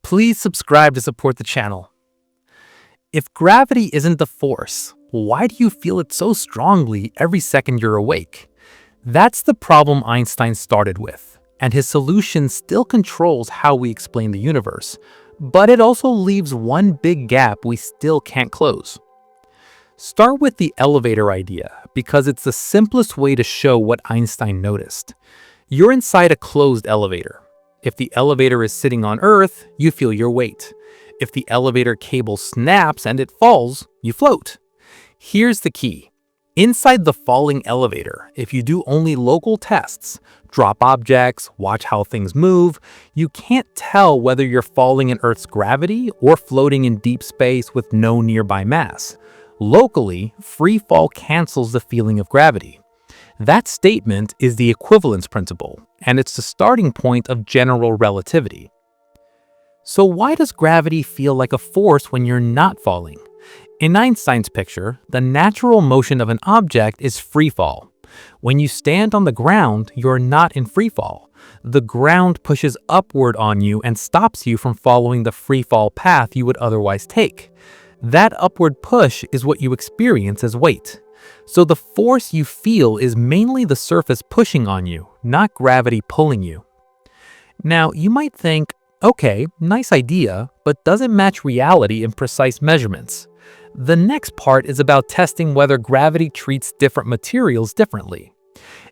Please subscribe to support the channel. If gravity isn't the force, why do you feel it so strongly every second you're awake? That's the problem Einstein started with, and his solution still controls how we explain the universe, but it also leaves one big gap we still can't close. Start with the elevator idea, because it's the simplest way to show what Einstein noticed. You're inside a closed elevator. If the elevator is sitting on Earth, you feel your weight. If the elevator cable snaps and it falls, you float. Here's the key. Inside the falling elevator, if you do only local tests, drop objects, watch how things move, you can't tell whether you're falling in Earth's gravity or floating in deep space with no nearby mass. Locally, free fall cancels the feeling of gravity. That statement is the equivalence principle, and it's the starting point of general relativity. So why does gravity feel like a force when you're not falling? In Einstein's picture, the natural motion of an object is free fall. When you stand on the ground, you're not in free fall. The ground pushes upward on you and stops you from following the free fall path you would otherwise take. That upward push is what you experience as weight. So the force you feel is mainly the surface pushing on you, not gravity pulling you. Now, you might think, okay, nice idea, but doesn't match reality in precise measurements. The next part is about testing whether gravity treats different materials differently.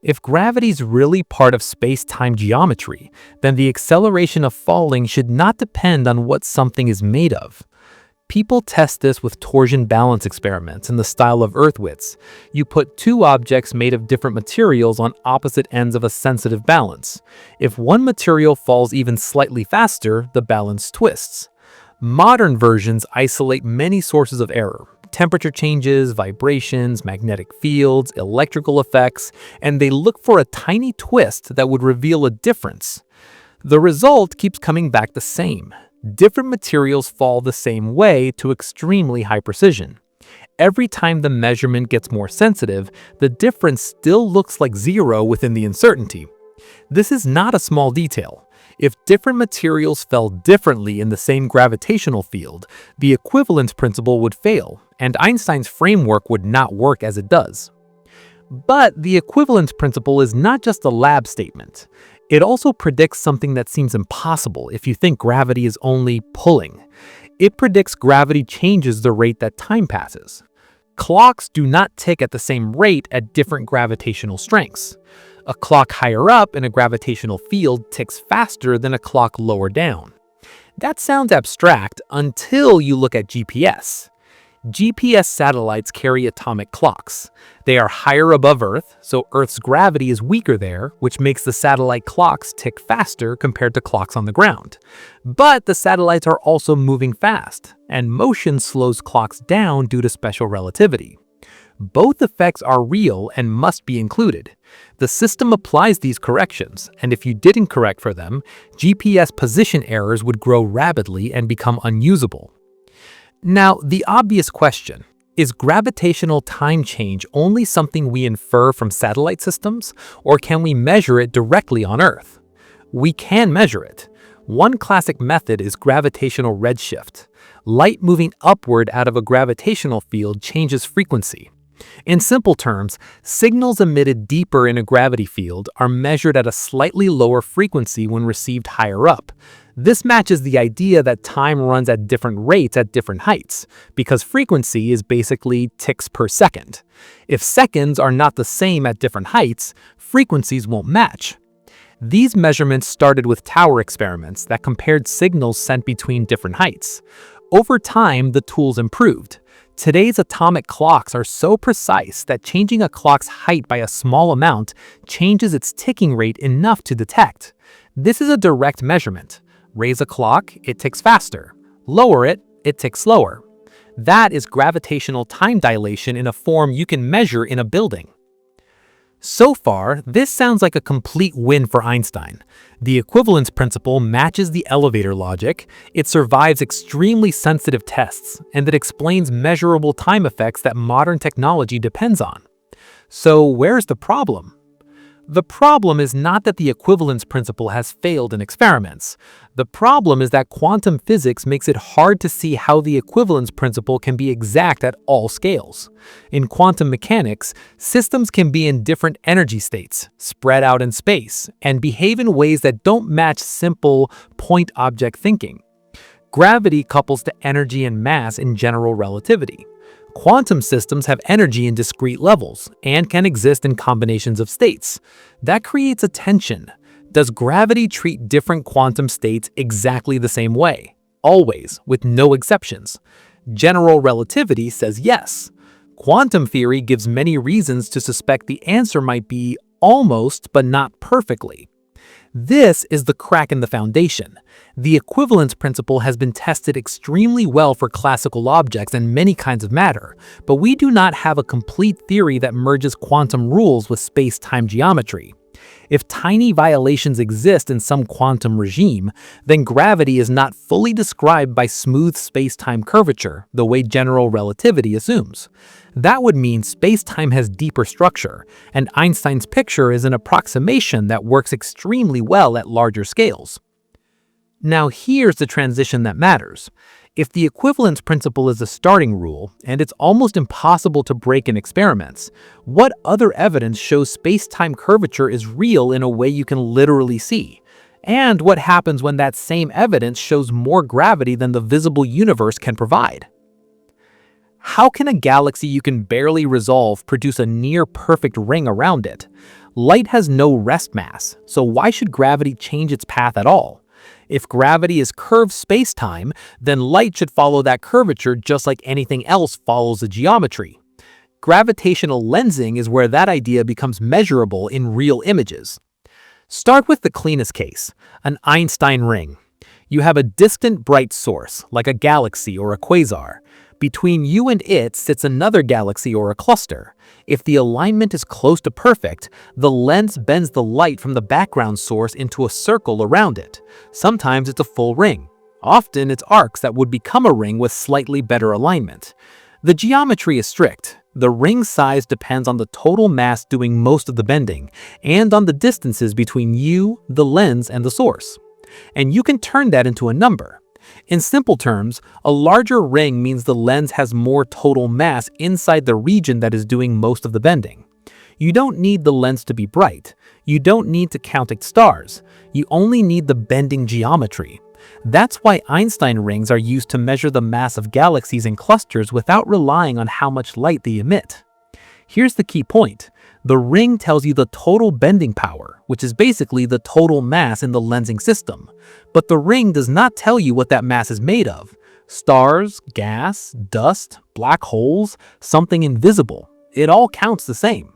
If gravity's really part of space-time geometry, then the acceleration of falling should not depend on what something is made of. People test this with torsion balance experiments in the style of Earthwits. You put two objects made of different materials on opposite ends of a sensitive balance. If one material falls even slightly faster, the balance twists. Modern versions isolate many sources of error: temperature changes, vibrations, magnetic fields, electrical effects, and they look for a tiny twist that would reveal a difference. The result keeps coming back the same. Different materials fall the same way to extremely high precision. Every time the measurement gets more sensitive, the difference still looks like zero within the uncertainty. This is not a small detail. If different materials fell differently in the same gravitational field, the equivalence principle would fail, and Einstein's framework would not work as it does. But the equivalence principle is not just a lab statement. It also predicts something that seems impossible if you think gravity is only pulling. It predicts gravity changes the rate that time passes. Clocks do not tick at the same rate at different gravitational strengths. A clock higher up in a gravitational field ticks faster than a clock lower down. That sounds abstract until you look at GPS. GPS satellites carry atomic clocks. They are higher above Earth, so Earth's gravity is weaker there, which makes the satellite clocks tick faster compared to clocks on the ground. But the satellites are also moving fast, and motion slows clocks down due to special relativity. Both effects are real and must be included. The system applies these corrections, and if you didn't correct for them, GPS position errors would grow rapidly and become unusable. Now, the obvious question, is gravitational time change only something we infer from satellite systems, or can we measure it directly on Earth? We can measure it. One classic method is gravitational redshift. Light moving upward out of a gravitational field changes frequency. In simple terms, signals emitted deeper in a gravity field are measured at a slightly lower frequency when received higher up. This matches the idea that time runs at different rates at different heights, because frequency is basically ticks per second. If seconds are not the same at different heights, frequencies won't match. These measurements started with tower experiments that compared signals sent between different heights. Over time, the tools improved. Today's atomic clocks are so precise that changing a clock's height by a small amount changes its ticking rate enough to detect. This is a direct measurement. Raise a clock, it ticks faster. Lower it, it ticks slower. That is gravitational time dilation in a form you can measure in a building. So far, this sounds like a complete win for Einstein. The equivalence principle matches the elevator logic, it survives extremely sensitive tests, and it explains measurable time effects that modern technology depends on. So where's the problem? The problem is not that the equivalence principle has failed in experiments. The problem is that quantum physics makes it hard to see how the equivalence principle can be exact at all scales. In quantum mechanics, systems can be in different energy states, spread out in space, and behave in ways that don't match simple point-object thinking. Gravity couples to energy and mass in general relativity. Quantum systems have energy in discrete levels and can exist in combinations of states. That creates a tension. Does gravity treat different quantum states exactly the same way? Always, with no exceptions. General relativity says yes. Quantum theory gives many reasons to suspect the answer might be almost, but not perfectly. This is the crack in the foundation. The equivalence principle has been tested extremely well for classical objects and many kinds of matter, but we do not have a complete theory that merges quantum rules with space-time geometry. If tiny violations exist in some quantum regime, then gravity is not fully described by smooth space-time curvature, the way general relativity assumes. That would mean space-time has deeper structure, and Einstein's picture is an approximation that works extremely well at larger scales. Now here's the transition that matters. If the equivalence principle is the starting rule, and it's almost impossible to break in experiments, what other evidence shows space-time curvature is real in a way you can literally see? And what happens when that same evidence shows more gravity than the visible universe can provide? How can a galaxy you can barely resolve produce a near-perfect ring around it? Light has no rest mass, so why should gravity change its path at all? If gravity is curved space-time, then light should follow that curvature just like anything else follows the geometry. Gravitational lensing is where that idea becomes measurable in real images. Start with the cleanest case, an Einstein ring. You have a distant bright source, like a galaxy or a quasar. Between you and it sits another galaxy or a cluster. If the alignment is close to perfect, the lens bends the light from the background source into a circle around it. Sometimes it's a full ring. Often it's arcs that would become a ring with slightly better alignment. The geometry is strict. The ring size depends on the total mass doing most of the bending, and on the distances between you, the lens, and the source. And you can turn that into a number. In simple terms, a larger ring means the lens has more total mass inside the region that is doing most of the bending. You don't need the lens to be bright. You don't need to count its stars. You only need the bending geometry. That's why Einstein rings are used to measure the mass of galaxies and clusters without relying on how much light they emit. Here's the key point. The ring tells you the total bending power, which is basically the total mass in the lensing system. But the ring does not tell you what that mass is made of. Stars, gas, dust, black holes, something invisible. It all counts the same.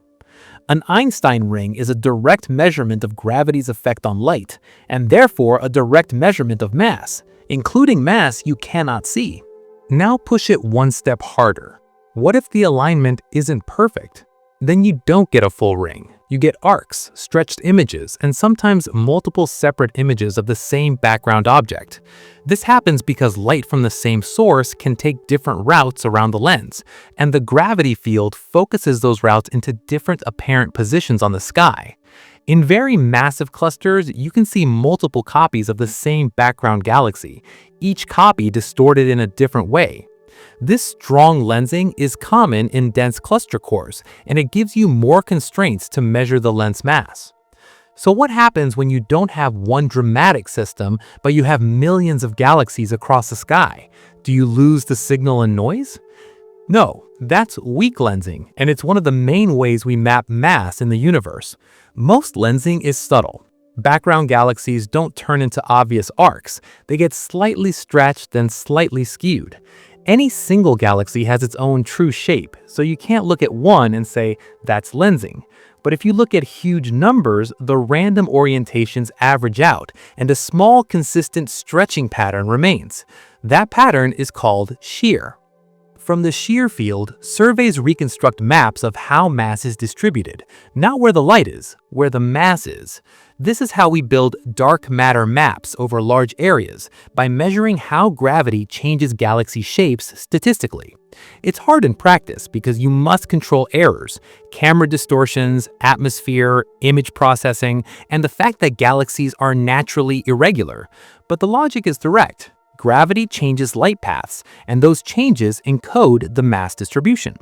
An Einstein ring is a direct measurement of gravity's effect on light, and therefore a direct measurement of mass, including mass you cannot see. Now push it one step harder. What if the alignment isn't perfect? Then you don't get a full ring. You get arcs, stretched images, and sometimes multiple separate images of the same background object. This happens because light from the same source can take different routes around the lens, and the gravity field focuses those routes into different apparent positions on the sky. In very massive clusters, you can see multiple copies of the same background galaxy, each copy distorted in a different way. This strong lensing is common in dense cluster cores, and it gives you more constraints to measure the lens mass. So what happens when you don't have one dramatic system, but you have millions of galaxies across the sky? Do you lose the signal and noise? No, that's weak lensing, and it's one of the main ways we map mass in the universe. Most lensing is subtle. Background galaxies don't turn into obvious arcs. They get slightly stretched and slightly skewed. Any single galaxy has its own true shape, so you can't look at one and say, that's lensing. But if you look at huge numbers, the random orientations average out, and a small, consistent stretching pattern remains. That pattern is called shear. From the shear field, surveys reconstruct maps of how mass is distributed, not where the light is, where the mass is. This is how we build dark matter maps over large areas, by measuring how gravity changes galaxy shapes statistically. It's hard in practice because you must control errors, camera distortions, atmosphere, image processing, and the fact that galaxies are naturally irregular. But the logic is direct. Gravity changes light paths, and those changes encode the mass distribution.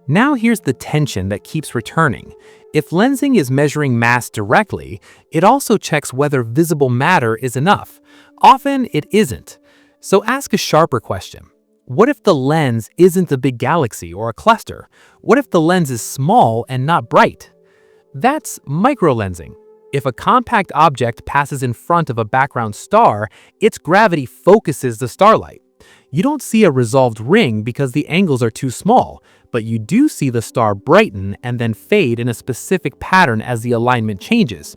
Now here's the tension that keeps returning. If lensing is measuring mass directly, it also checks whether visible matter is enough. Often it isn't. So ask a sharper question. What if the lens isn't a big galaxy or a cluster? What if the lens is small and not bright? That's microlensing. If a compact object passes in front of a background star, its gravity focuses the starlight. You don't see a resolved ring because the angles are too small, but you do see the star brighten and then fade in a specific pattern as the alignment changes.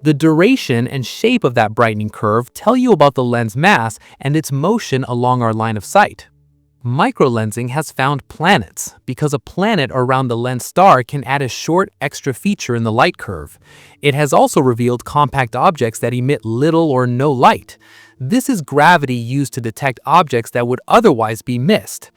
The duration and shape of that brightening curve tell you about the lens mass and its motion along our line of sight. Microlensing has found planets because a planet around the lens star can add a short extra feature in the light curve. It has also revealed compact objects that emit little or no light. This is gravity used to detect objects that would otherwise be missed.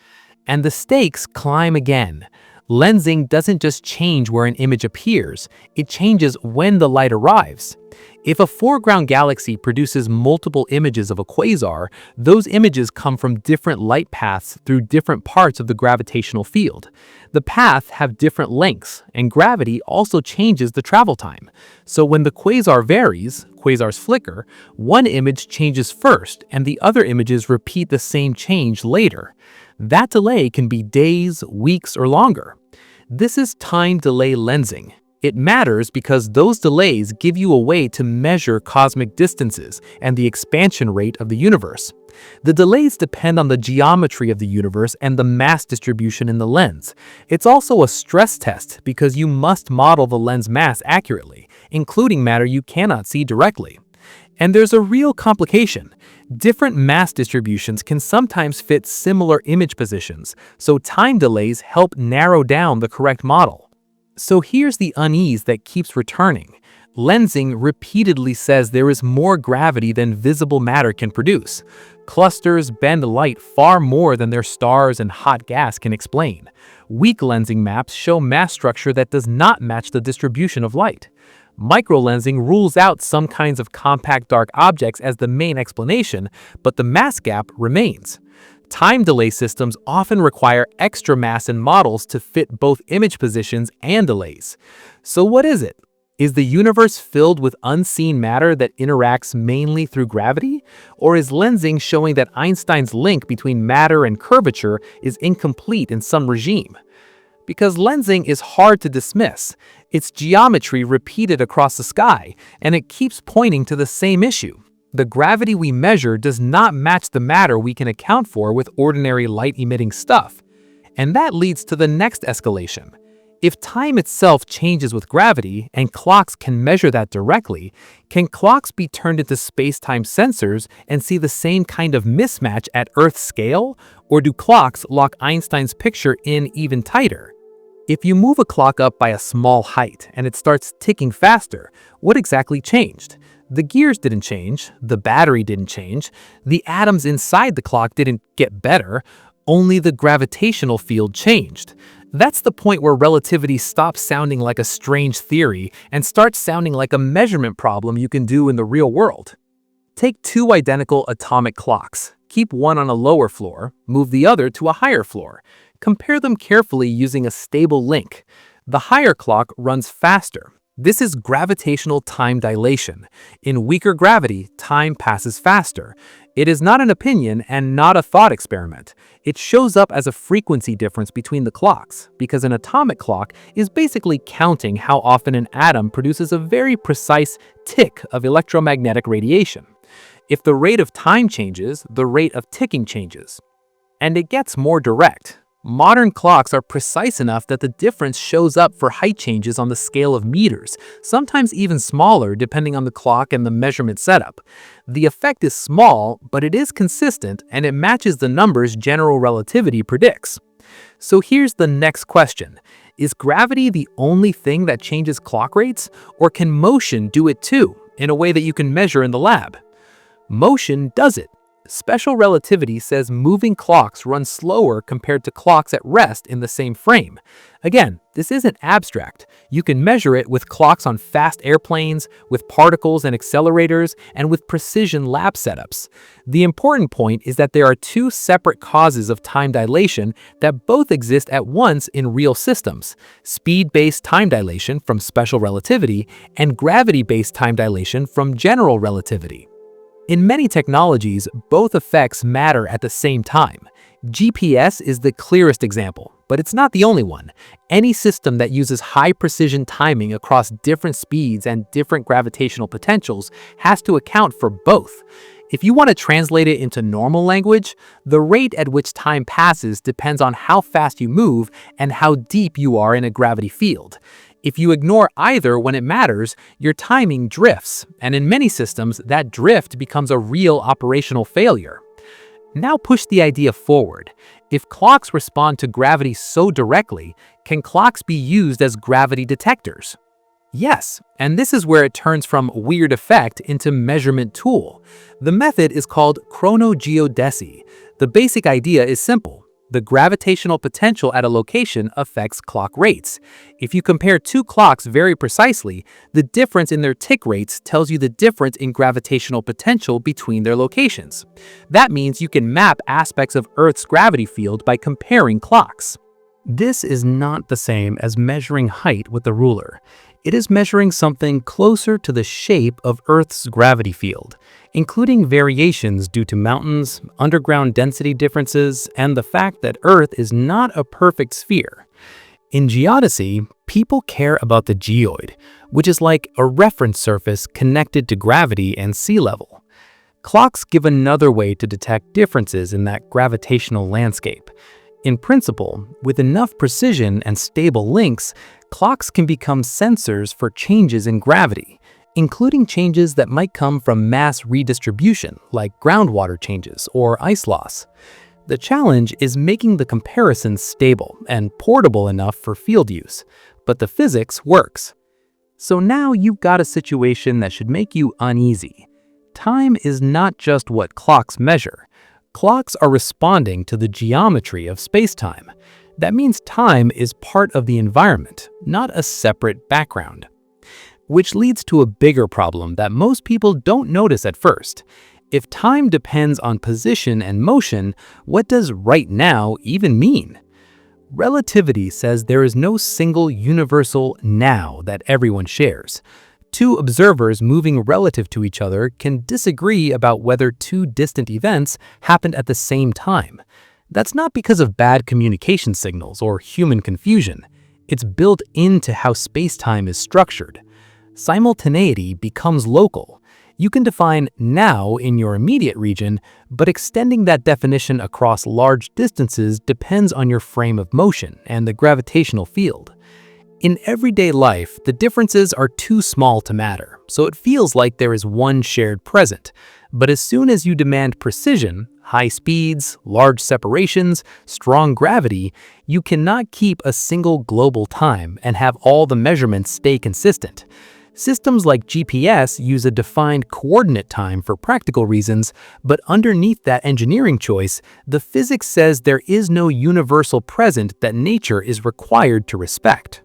And the stakes climb again. Lensing doesn't just change where an image appears, it changes when the light arrives. If a foreground galaxy produces multiple images of a quasar, those images come from different light paths through different parts of the gravitational field. The paths have different lengths, and gravity also changes the travel time. So when the quasar varies, quasars flicker, one image changes first, and the other images repeat the same change later. That delay can be days, weeks, or longer. This is time delay lensing. It matters because those delays give you a way to measure cosmic distances and the expansion rate of the universe. The delays depend on the geometry of the universe and the mass distribution in the lens. It's also a stress test because you must model the lens mass accurately, including matter you cannot see directly. And there's a real complication. Different mass distributions can sometimes fit similar image positions, so time delays help narrow down the correct model. So here's the unease that keeps returning. Lensing repeatedly says there is more gravity than visible matter can produce. Clusters bend light far more than their stars and hot gas can explain. Weak lensing maps show mass structure that does not match the distribution of light. Microlensing rules out some kinds of compact dark objects as the main explanation, but the mass gap remains. Time delay systems often require extra mass in models to fit both image positions and delays. So what is it? Is the universe filled with unseen matter that interacts mainly through gravity? Or is lensing showing that Einstein's link between matter and curvature is incomplete in some regime? Because lensing is hard to dismiss. It's geometry repeated across the sky, and it keeps pointing to the same issue. The gravity we measure does not match the matter we can account for with ordinary light-emitting stuff. And that leads to the next escalation. If time itself changes with gravity, and clocks can measure that directly, can clocks be turned into space-time sensors and see the same kind of mismatch at Earth's scale? Or do clocks lock Einstein's picture in even tighter? If you move a clock up by a small height and it starts ticking faster, what exactly changed? The gears didn't change, the battery didn't change, the atoms inside the clock didn't get better, only the gravitational field changed. That's the point where relativity stops sounding like a strange theory and starts sounding like a measurement problem you can do in the real world. Take two identical atomic clocks. Keep one on a lower floor, move the other to a higher floor. Compare them carefully using a stable link. The higher clock runs faster. This is gravitational time dilation. In weaker gravity, time passes faster. It is not an opinion and not a thought experiment. It shows up as a frequency difference between the clocks, because an atomic clock is basically counting how often an atom produces a very precise tick of electromagnetic radiation. If the rate of time changes, the rate of ticking changes. And it gets more direct. Modern clocks are precise enough that the difference shows up for height changes on the scale of meters, sometimes even smaller depending on the clock and the measurement setup. The effect is small, but it is consistent and it matches the numbers general relativity predicts. So here's the next question. Is gravity the only thing that changes clock rates, or can motion do it too, in a way that you can measure in the lab? Motion does it. Special relativity says moving clocks run slower compared to clocks at rest in the same frame. Again, this isn't abstract. You can measure it with clocks on fast airplanes, with particles and accelerators, and with precision lab setups. The important point is that there are two separate causes of time dilation that both exist at once in real systems: speed-based time dilation from special relativity and gravity-based time dilation from general relativity. In many technologies, both effects matter at the same time. GPS is the clearest example, but it's not the only one. Any system that uses high-precision timing across different speeds and different gravitational potentials has to account for both. If you want to translate it into normal language, the rate at which time passes depends on how fast you move and how deep you are in a gravity field. If you ignore either when it matters, your timing drifts, and in many systems, that drift becomes a real operational failure. Now push the idea forward. If clocks respond to gravity so directly, can clocks be used as gravity detectors? Yes, and this is where it turns from weird effect into measurement tool. The method is called chronogeodesy. The basic idea is simple. The gravitational potential at a location affects clock rates. If you compare two clocks very precisely, the difference in their tick rates tells you the difference in gravitational potential between their locations. That means you can map aspects of Earth's gravity field by comparing clocks. This is not the same as measuring height with a ruler. It is measuring something closer to the shape of Earth's gravity field, including variations due to mountains, underground density differences, and the fact that Earth is not a perfect sphere. In geodesy, people care about the geoid, which is like a reference surface connected to gravity and sea level. Clocks give another way to detect differences in that gravitational landscape. In principle, with enough precision and stable links, clocks can become sensors for changes in gravity, including changes that might come from mass redistribution, like groundwater changes or ice loss. The challenge is making the comparison stable and portable enough for field use, but the physics works. So now you've got a situation that should make you uneasy. Time is not just what clocks measure. Clocks are responding to the geometry of spacetime. That means time is part of the environment, not a separate background. Which leads to a bigger problem that most people don't notice at first. If time depends on position and motion, what does right now even mean? Relativity says there is no single universal now that everyone shares. Two observers moving relative to each other can disagree about whether two distant events happened at the same time. That's not because of bad communication signals or human confusion. It's built into how space-time is structured. Simultaneity becomes local. You can define now in your immediate region, but extending that definition across large distances depends on your frame of motion and the gravitational field. In everyday life, the differences are too small to matter, so it feels like there is one shared present. But as soon as you demand precision, high speeds, large separations, strong gravity, you cannot keep a single global time and have all the measurements stay consistent. Systems like GPS use a defined coordinate time for practical reasons, but underneath that engineering choice, the physics says there is no universal present that nature is required to respect.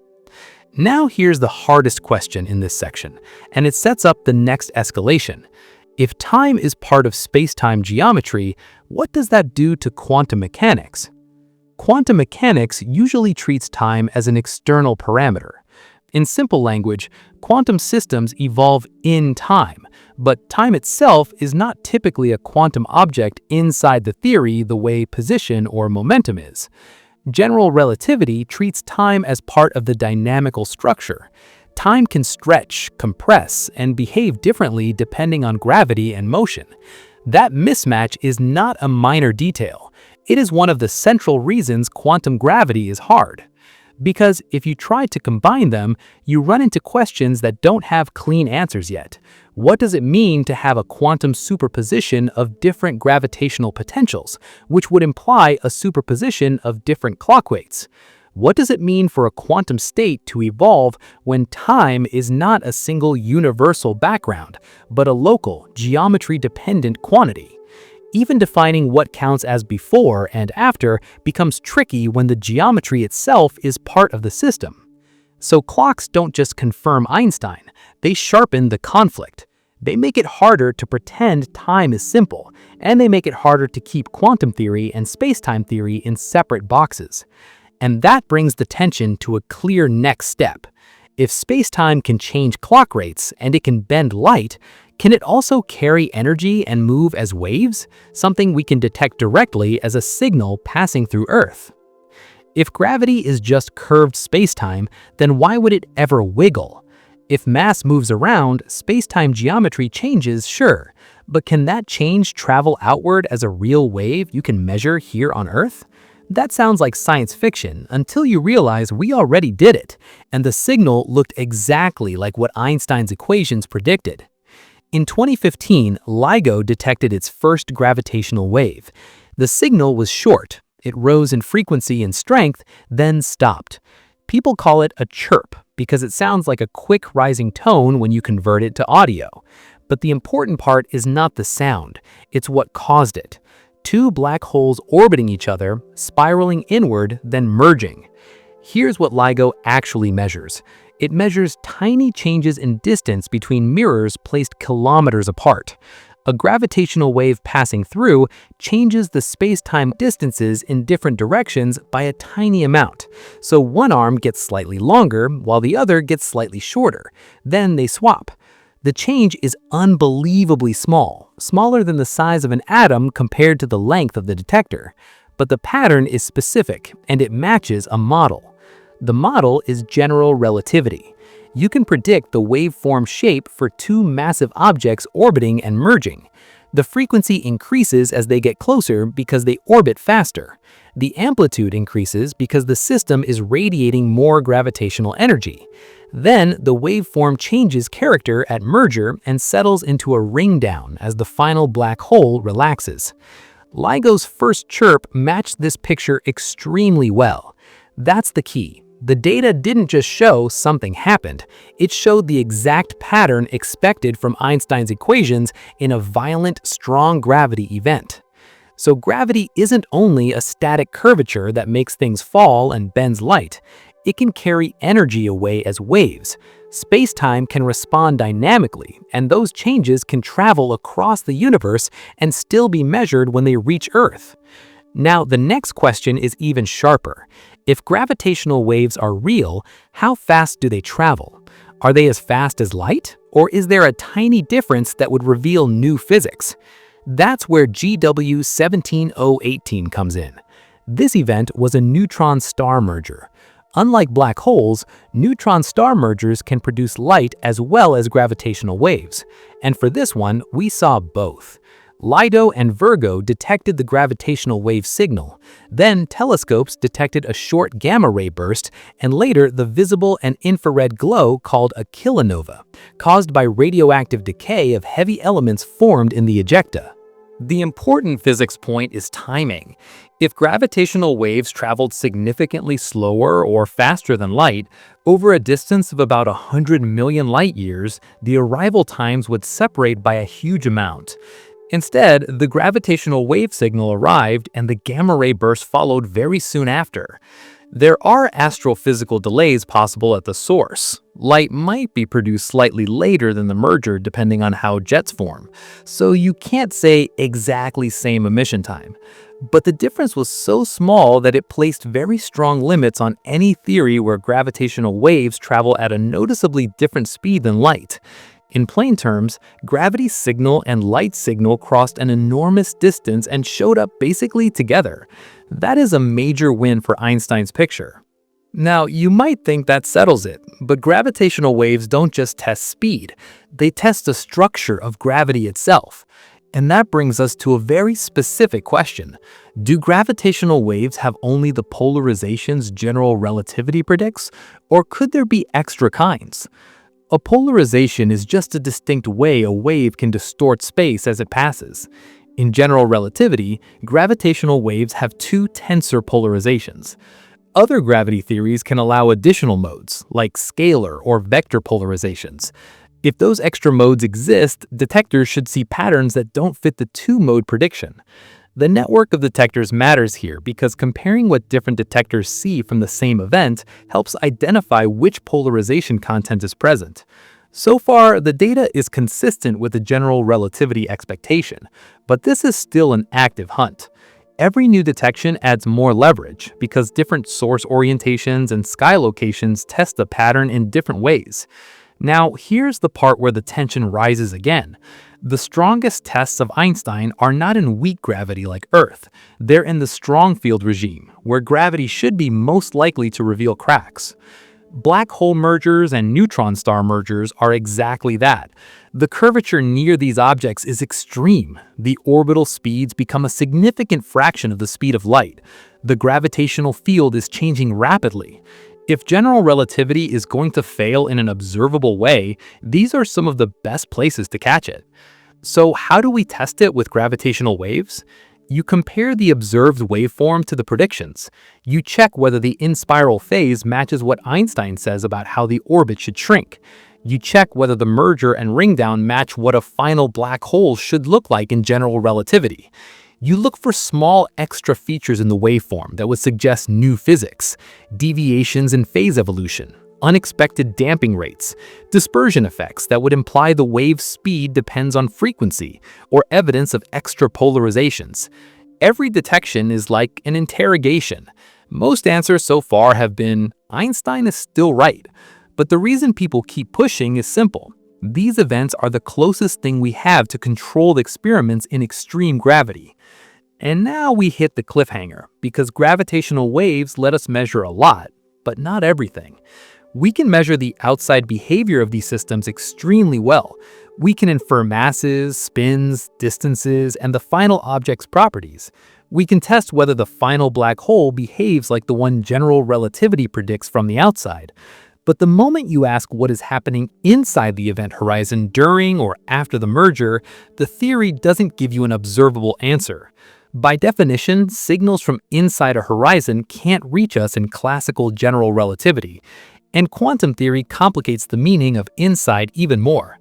Now here's the hardest question in this section, and it sets up the next escalation. If time is part of space-time geometry, what does that do to quantum mechanics? Quantum mechanics usually treats time as an external parameter. In simple language, quantum systems evolve in time, but time itself is not typically a quantum object inside the theory the way position or momentum is. General relativity treats time as part of the dynamical structure. Time can stretch, compress, and behave differently depending on gravity and motion. That mismatch is not a minor detail. It is one of the central reasons quantum gravity is hard. Because if you try to combine them, you run into questions that don't have clean answers yet. What does it mean to have a quantum superposition of different gravitational potentials, which would imply a superposition of different clock weights? What does it mean for a quantum state to evolve when time is not a single universal background, but a local, geometry-dependent quantity? Even defining what counts as before and after becomes tricky when the geometry itself is part of the system. So clocks don't just confirm Einstein, they sharpen the conflict. They make it harder to pretend time is simple, and they make it harder to keep quantum theory and spacetime theory in separate boxes. And that brings the tension to a clear next step. If spacetime can change clock rates and it can bend light, can it also carry energy and move as waves, something we can detect directly as a signal passing through Earth? If gravity is just curved spacetime, then why would it ever wiggle? If mass moves around, spacetime geometry changes, sure, but can that change travel outward as a real wave you can measure here on Earth? That sounds like science fiction until you realize we already did it, and the signal looked exactly like what Einstein's equations predicted. In 2015, LIGO detected its first gravitational wave. The signal was short. It rose in frequency and strength, then stopped. People call it a chirp because it sounds like a quick rising tone when you convert it to audio. But the important part is not the sound, it's what caused it. Two black holes orbiting each other, spiraling inward, then merging. Here's what LIGO actually measures. It measures tiny changes in distance between mirrors placed kilometers apart. A gravitational wave passing through changes the space-time distances in different directions by a tiny amount. So one arm gets slightly longer while the other gets slightly shorter. Then they swap. The change is unbelievably small, smaller than the size of an atom compared to the length of the detector. But the pattern is specific, and it matches a model. The model is general relativity. You can predict the waveform shape for two massive objects orbiting and merging. The frequency increases as they get closer because they orbit faster. The amplitude increases because the system is radiating more gravitational energy. Then the waveform changes character at merger and settles into a ring down as the final black hole relaxes. LIGO's first chirp matched this picture extremely well. That's the key. The data didn't just show something happened, it showed the exact pattern expected from Einstein's equations in a violent, strong gravity event. So gravity isn't only a static curvature that makes things fall and bends light. It can carry energy away as waves. Space-time can respond dynamically, and those changes can travel across the universe and still be measured when they reach Earth. Now, the next question is even sharper. If gravitational waves are real, how fast do they travel? Are they as fast as light? Or is there a tiny difference that would reveal new physics? That's where GW 17018 comes in. This event was a neutron-star merger. Unlike black holes, neutron-star mergers can produce light as well as gravitational waves. And for this one, we saw both. LIGO and Virgo detected the gravitational wave signal. Then telescopes detected a short gamma-ray burst, and later the visible and infrared glow called a kilonova, caused by radioactive decay of heavy elements formed in the ejecta. The important physics point is timing. If gravitational waves traveled significantly slower or faster than light, over a distance of about 100 million light-years, the arrival times would separate by a huge amount. Instead, the gravitational wave signal arrived and the gamma-ray burst followed very soon after. There are astrophysical delays possible at the source. Light might be produced slightly later than the merger depending on how jets form, so you can't say exactly same emission time. But the difference was so small that it placed very strong limits on any theory where gravitational waves travel at a noticeably different speed than light. In plain terms, gravity's signal and light signal crossed an enormous distance and showed up basically together. That is a major win for Einstein's picture. Now, you might think that settles it, but gravitational waves don't just test speed, they test the structure of gravity itself. And that brings us to a very specific question. Do gravitational waves have only the polarizations general relativity predicts, or could there be extra kinds? A polarization is just a distinct way a wave can distort space as it passes. In general relativity, gravitational waves have two tensor polarizations. Other gravity theories can allow additional modes, like scalar or vector polarizations. If those extra modes exist, detectors should see patterns that don't fit the two-mode prediction. The network of detectors matters here because comparing what different detectors see from the same event helps identify which polarization content is present. So far, the data is consistent with the general relativity expectation, but this is still an active hunt. Every new detection adds more leverage because different source orientations and sky locations test the pattern in different ways. Now, here's the part where the tension rises again. The strongest tests of Einstein are not in weak gravity like Earth. They're in the strong field regime, where gravity should be most likely to reveal cracks. Black hole mergers and neutron star mergers are exactly that. The curvature near these objects is extreme. The orbital speeds become a significant fraction of the speed of light. The gravitational field is changing rapidly. If general relativity is going to fail in an observable way, these are some of the best places to catch it. So how do we test it with gravitational waves? You compare the observed waveform to the predictions. You check whether the in-spiral phase matches what Einstein says about how the orbit should shrink. You check whether the merger and ringdown match what a final black hole should look like in general relativity. You look for small extra features in the waveform that would suggest new physics, deviations in phase evolution, unexpected damping rates, dispersion effects that would imply the wave's speed depends on frequency, or evidence of extra polarizations. Every detection is like an interrogation. Most answers so far have been, Einstein is still right. But the reason people keep pushing is simple. These events are the closest thing we have to controlled experiments in extreme gravity. And now we hit the cliffhanger, because gravitational waves let us measure a lot, but not everything. We can measure the outside behavior of these systems extremely well. We can infer masses, spins, distances, and the final object's properties. We can test whether the final black hole behaves like the one general relativity predicts from the outside. But the moment you ask what is happening inside the event horizon during or after the merger, the theory doesn't give you an observable answer. By definition, signals from inside a horizon can't reach us in classical general relativity, and quantum theory complicates the meaning of inside even more.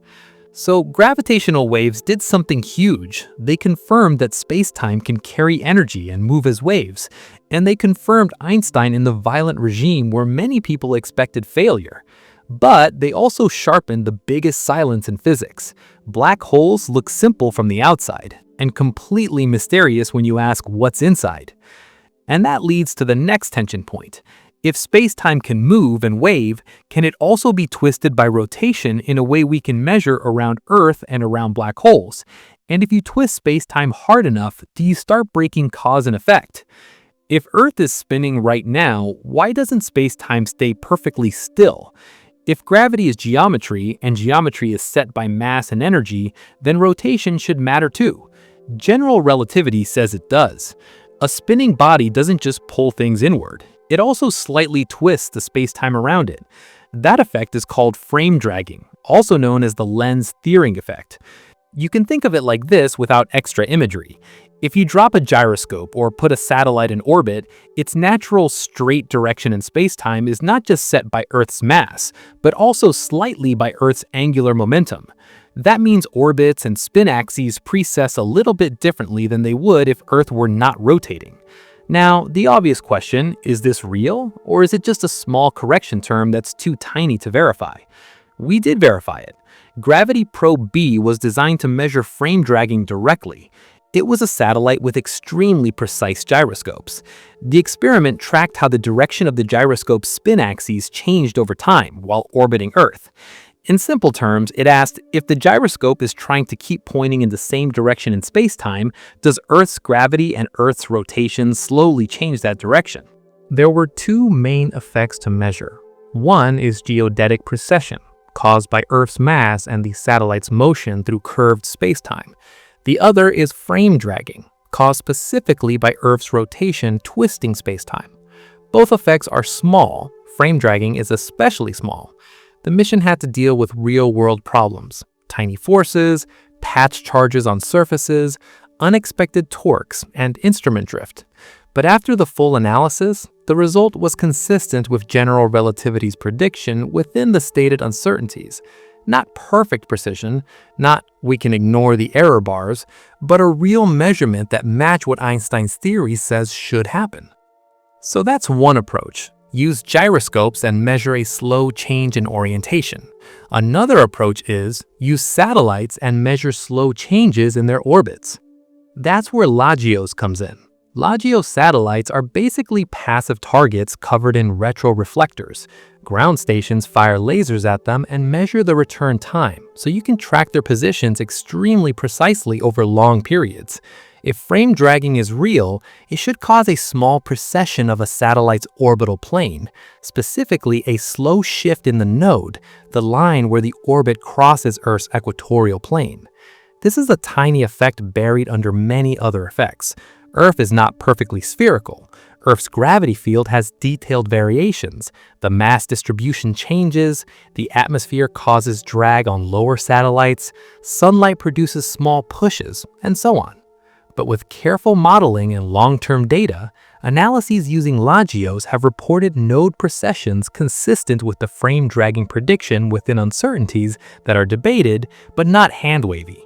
So gravitational waves did something huge. They confirmed that space-time can carry energy and move as waves, and they confirmed Einstein in the violent regime where many people expected failure. But they also sharpened the biggest silence in physics. Black holes look simple from the outside, and completely mysterious when you ask what's inside. And that leads to the next tension point. If space-time can move and wave, can it also be twisted by rotation in a way we can measure around Earth and around black holes? And if you twist space-time hard enough, do you start breaking cause and effect? If Earth is spinning right now, why doesn't space-time stay perfectly still? If gravity is geometry, and geometry is set by mass and energy, then rotation should matter too. General relativity says it does. A spinning body doesn't just pull things inward. It also slightly twists the space-time around it. That effect is called frame dragging, also known as the lens tearing effect. You can think of it like this without extra imagery. If you drop a gyroscope or put a satellite in orbit, its natural straight direction in space-time is not just set by Earth's mass, but also slightly by Earth's angular momentum. That means orbits and spin axes precess a little bit differently than they would if Earth were not rotating. Now, the obvious question, is this real, or is it just a small correction term that's too tiny to verify? We did verify it. Gravity Probe B was designed to measure frame dragging directly. It was a satellite with extremely precise gyroscopes. The experiment tracked how the direction of the gyroscope's spin axes changed over time while orbiting Earth. In simple terms, it asked, if the gyroscope is trying to keep pointing in the same direction in space-time, does Earth's gravity and Earth's rotation slowly change that direction? There were two main effects to measure. One is geodetic precession, caused by Earth's mass and the satellite's motion through curved space-time. The other is frame dragging, caused specifically by Earth's rotation twisting space-time. Both effects are small. Frame dragging is especially small. The mission had to deal with real-world problems: tiny forces, patch charges on surfaces, unexpected torques, and instrument drift. But after the full analysis, the result was consistent with general relativity's prediction within the stated uncertainties. Not perfect precision, not we can ignore the error bars, but a real measurement that matched what Einstein's theory says should happen. So that's one approach. Use gyroscopes and measure a slow change in orientation. Another approach is use satellites and measure slow changes in their orbits. That's where LIGO comes in. LIGO satellites are basically passive targets covered in retroreflectors. Ground stations fire lasers at them and measure the return time, so you can track their positions extremely precisely over long periods. If frame dragging is real, it should cause a small precession of a satellite's orbital plane, specifically a slow shift in the node, the line where the orbit crosses Earth's equatorial plane. This is a tiny effect buried under many other effects. Earth is not perfectly spherical. Earth's gravity field has detailed variations. The mass distribution changes, the atmosphere causes drag on lower satellites, sunlight produces small pushes, and so on. But with careful modeling and long-term data, analyses using LIGOs have reported node precessions consistent with the frame dragging prediction within uncertainties that are debated but not hand-wavy.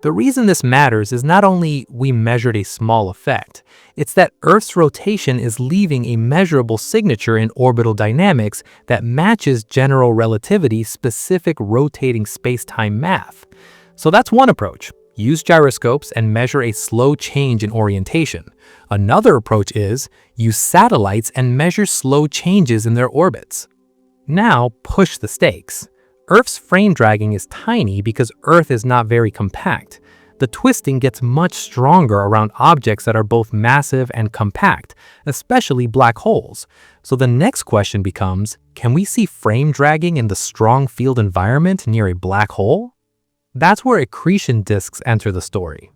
The reason this matters is not only we measured a small effect, it's that Earth's rotation is leaving a measurable signature in orbital dynamics that matches general relativity's specific rotating space-time math. So that's one approach. Use gyroscopes and measure a slow change in orientation. Another approach is use satellites and measure slow changes in their orbits. Now push the stakes. Earth's frame dragging is tiny because Earth is not very compact. The twisting gets much stronger around objects that are both massive and compact, especially black holes. So the next question becomes, can we see frame dragging in the strong field environment near a black hole? That's where accretion disks enter the story.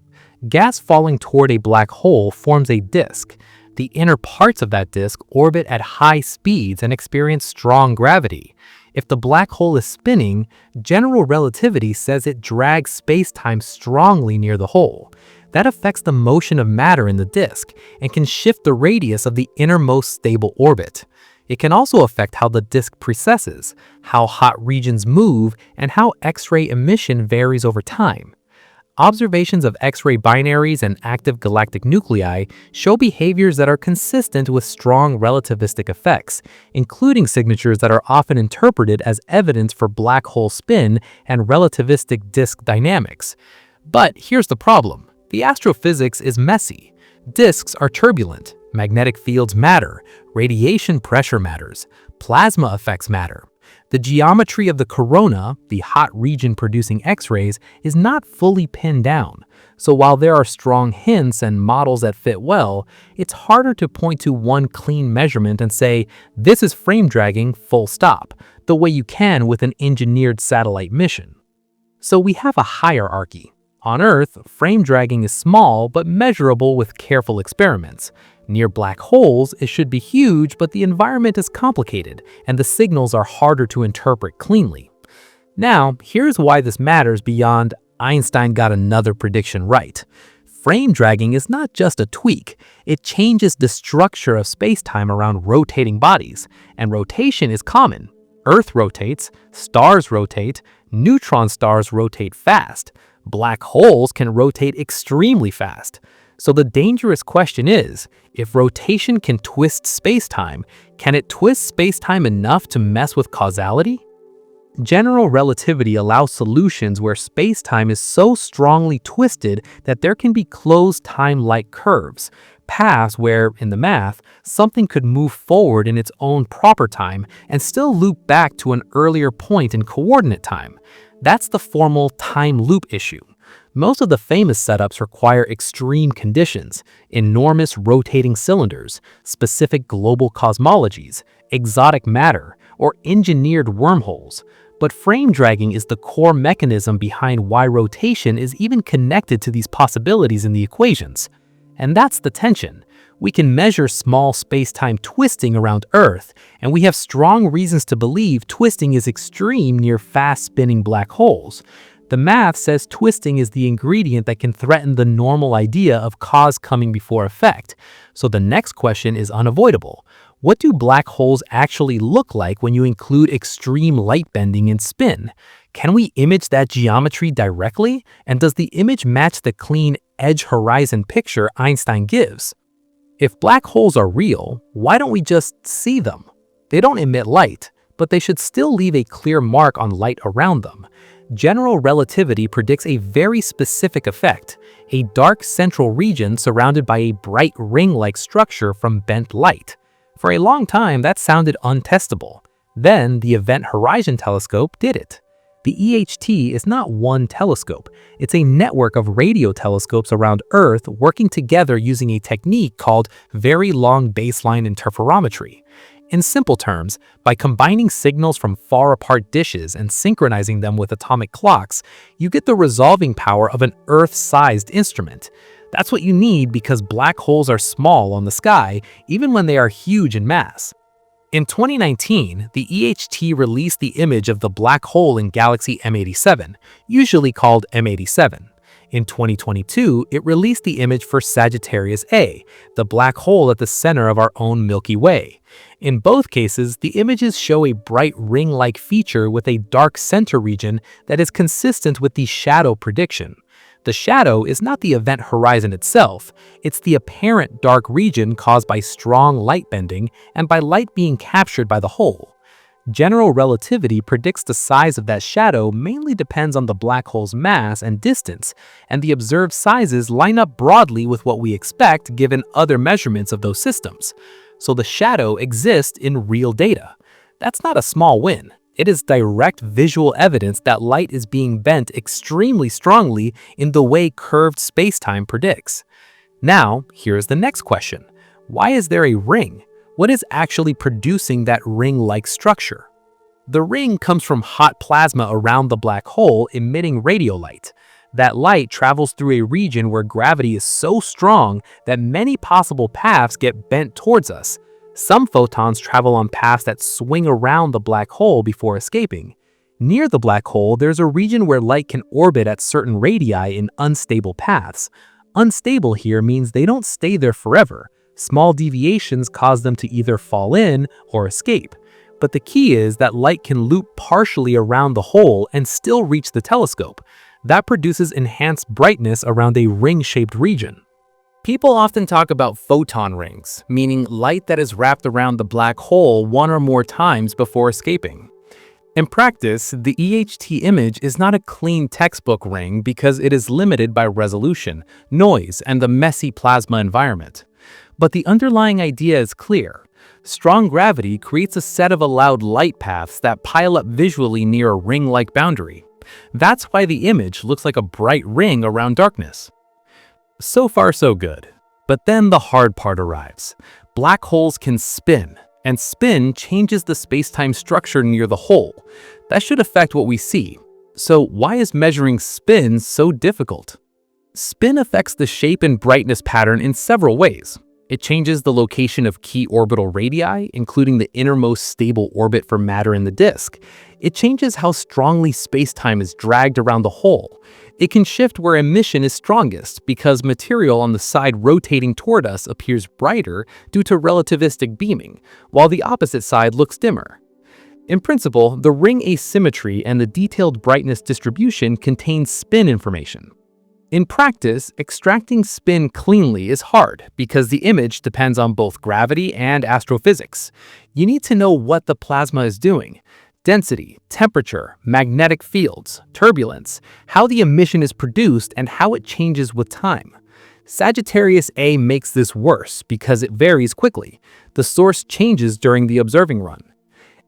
Gas falling toward a black hole forms a disk. The inner parts of that disk orbit at high speeds and experience strong gravity. If the black hole is spinning, general relativity says it drags space-time strongly near the hole. That affects the motion of matter in the disk and can shift the radius of the innermost stable orbit. It can also affect how the disk precesses, how hot regions move, and how X-ray emission varies over time. Observations of X-ray binaries and active galactic nuclei show behaviors that are consistent with strong relativistic effects, including signatures that are often interpreted as evidence for black hole spin and relativistic disk dynamics. But here's the problem. The astrophysics is messy. Disks are turbulent. Magnetic fields matter. Radiation pressure matters. Plasma effects matter. The geometry of the corona, the hot region producing X-rays, is not fully pinned down. So while there are strong hints and models that fit well, it's harder to point to one clean measurement and say, this is frame dragging, full stop, the way you can with an engineered satellite mission. So we have a hierarchy. On Earth, frame dragging is small but measurable with careful experiments. Near black holes, it should be huge, but the environment is complicated, and the signals are harder to interpret cleanly. Now, here's why this matters beyond Einstein got another prediction right. Frame dragging is not just a tweak, it changes the structure of space-time around rotating bodies, and rotation is common. Earth rotates, stars rotate, neutron stars rotate fast. Black holes can rotate extremely fast. So the dangerous question is, if rotation can twist space-time, can it twist space-time enough to mess with causality? General relativity allows solutions where space-time is so strongly twisted that there can be closed time-like curves, paths where, in the math, something could move forward in its own proper time and still loop back to an earlier point in coordinate time. That's the formal time loop issue. Most of the famous setups require extreme conditions, enormous rotating cylinders, specific global cosmologies, exotic matter, or engineered wormholes. But frame dragging is the core mechanism behind why rotation is even connected to these possibilities in the equations. And that's the tension. We can measure small space-time twisting around Earth, and we have strong reasons to believe twisting is extreme near fast-spinning black holes. The math says twisting is the ingredient that can threaten the normal idea of cause coming before effect. So the next question is unavoidable. What do black holes actually look like when you include extreme light bending and spin? Can we image that geometry directly? And does the image match the clean edge-horizon picture Einstein gives? If black holes are real, why don't we just see them? They don't emit light, but they should still leave a clear mark on light around them. General relativity predicts a very specific effect, a dark central region surrounded by a bright ring-like structure from bent light. For a long time, that sounded untestable. Then, the Event Horizon Telescope did it. The EHT is not one telescope. It's a network of radio telescopes around Earth working together using a technique called very long baseline interferometry. In simple terms, by combining signals from far-apart dishes and synchronizing them with atomic clocks, you get the resolving power of an Earth-sized instrument. That's what you need because black holes are small on the sky, even when they are huge in mass. In 2019, the EHT released the image of the black hole in galaxy M87, usually called M87. In 2022, it released the image for Sagittarius A, the black hole at the center of our own Milky Way. In both cases, the images show a bright ring-like feature with a dark center region that is consistent with the shadow prediction. The shadow is not the event horizon itself, it's the apparent dark region caused by strong light bending and by light being captured by the hole. General relativity predicts the size of that shadow mainly depends on the black hole's mass and distance, and the observed sizes line up broadly with what we expect given other measurements of those systems. So the shadow exists in real data. That's not a small win. It is direct visual evidence that light is being bent extremely strongly in the way curved spacetime predicts. Now, here's the next question. Why is there a ring? What is actually producing that ring-like structure? The ring comes from hot plasma around the black hole emitting radiolight. That light travels through a region where gravity is so strong that many possible paths get bent towards us. Some photons travel on paths that swing around the black hole before escaping. Near the black hole, there's a region where light can orbit at certain radii in unstable paths. Unstable here means they don't stay there forever. Small deviations cause them to either fall in or escape. But the key is that light can loop partially around the hole and still reach the telescope. That produces enhanced brightness around a ring-shaped region. People often talk about photon rings, meaning light that is wrapped around the black hole one or more times before escaping. In practice, the EHT image is not a clean textbook ring because it is limited by resolution, noise, and the messy plasma environment. But the underlying idea is clear. Strong gravity creates a set of allowed light paths that pile up visually near a ring-like boundary. That's why the image looks like a bright ring around darkness. So far, so good. But then the hard part arrives. Black holes can spin, and spin changes the spacetime structure near the hole. That should affect what we see. So why is measuring spin so difficult? Spin affects the shape and brightness pattern in several ways. It changes the location of key orbital radii, including the innermost stable orbit for matter in the disk. It changes how strongly spacetime is dragged around the hole. It can shift where emission is strongest because material on the side rotating toward us appears brighter due to relativistic beaming, while the opposite side looks dimmer. In principle, the ring asymmetry and the detailed brightness distribution contain spin information. In practice, extracting spin cleanly is hard because the image depends on both gravity and astrophysics. You need to know what the plasma is doing: density, temperature, magnetic fields, turbulence, how the emission is produced, and how it changes with time. Sagittarius A makes this worse because it varies quickly. The source changes during the observing run.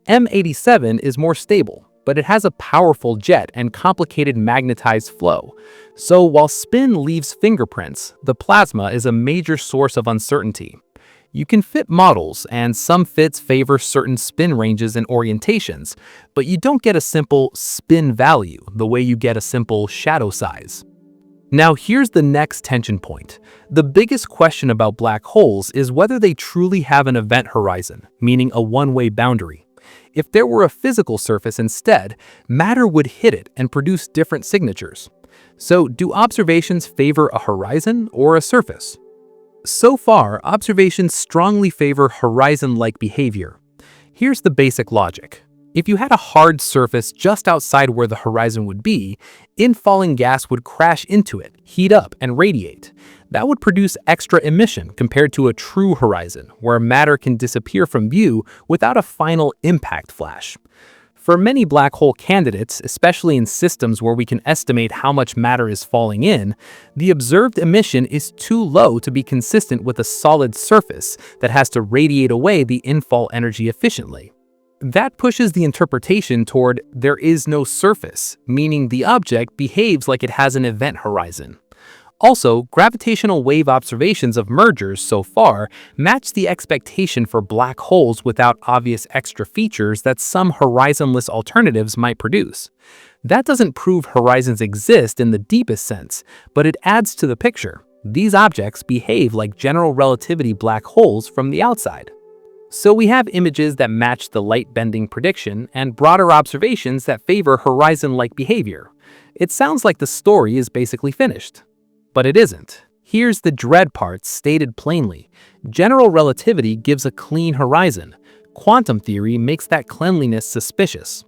M87 is more stable, but it has a powerful jet and complicated magnetized flow. So while spin leaves fingerprints, the plasma is a major source of uncertainty. You can fit models, and some fits favor certain spin ranges and orientations, but you don't get a simple spin value the way you get a simple shadow size. Now here's the next tension point. The biggest question about black holes is whether they truly have an event horizon, meaning a one-way boundary. If there were a physical surface instead, matter would hit it and produce different signatures. So, do observations favor a horizon or a surface? So far, observations strongly favor horizon-like behavior. Here's the basic logic. If you had a hard surface just outside where the horizon would be, infalling gas would crash into it, heat up, and radiate. That would produce extra emission compared to a true horizon, where matter can disappear from view without a final impact flash. For many black hole candidates, especially in systems where we can estimate how much matter is falling in, the observed emission is too low to be consistent with a solid surface that has to radiate away the infall energy efficiently. That pushes the interpretation toward there is no surface, meaning the object behaves like it has an event horizon. Also, gravitational wave observations of mergers so far match the expectation for black holes without obvious extra features that some horizonless alternatives might produce. That doesn't prove horizons exist in the deepest sense, but it adds to the picture. These objects behave like general relativity black holes from the outside. So we have images that match the light-bending prediction and broader observations that favor horizon-like behavior. It sounds like the story is basically finished. But it isn't. Here's the dread part stated plainly. General relativity gives a clean horizon. Quantum theory makes that cleanliness suspicious.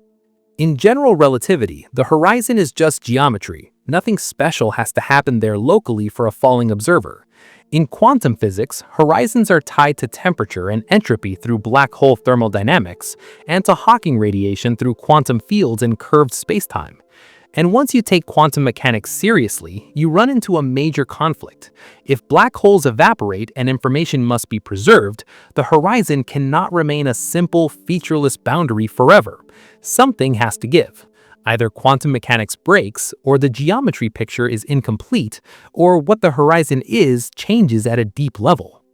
In general relativity, the horizon is just geometry. Nothing special has to happen there locally for a falling observer. In quantum physics, horizons are tied to temperature and entropy through black hole thermodynamics, and to Hawking radiation through quantum fields and curved spacetime. And once you take quantum mechanics seriously, you run into a major conflict. If black holes evaporate and information must be preserved, the horizon cannot remain a simple, featureless boundary forever. Something has to give. Either quantum mechanics breaks, or the geometry picture is incomplete, or what the horizon is changes at a deep level.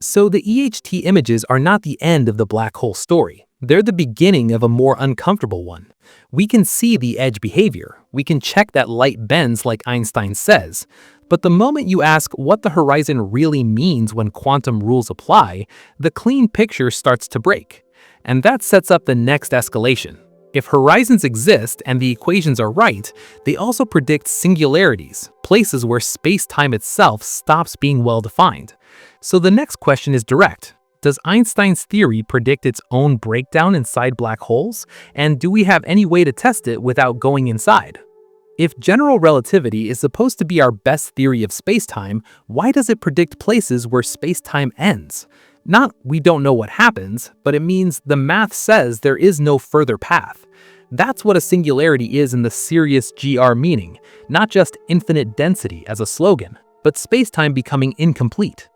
So the EHT images are not the end of the black hole story. They're the beginning of a more uncomfortable one. We can see the edge behavior. We can check that light bends like Einstein says. But the moment you ask what the horizon really means when quantum rules apply, the clean picture starts to break. And that sets up the next escalation. If horizons exist and the equations are right, they also predict singularities, places where space-time itself stops being well-defined. So the next question is direct. Does Einstein's theory predict its own breakdown inside black holes? And do we have any way to test it without going inside? If general relativity is supposed to be our best theory of spacetime, why does it predict places where spacetime ends? Not we don't know what happens, but it means the math says there is no further path. That's what a singularity is in the serious GR meaning, not just infinite density as a slogan, but spacetime becoming incomplete.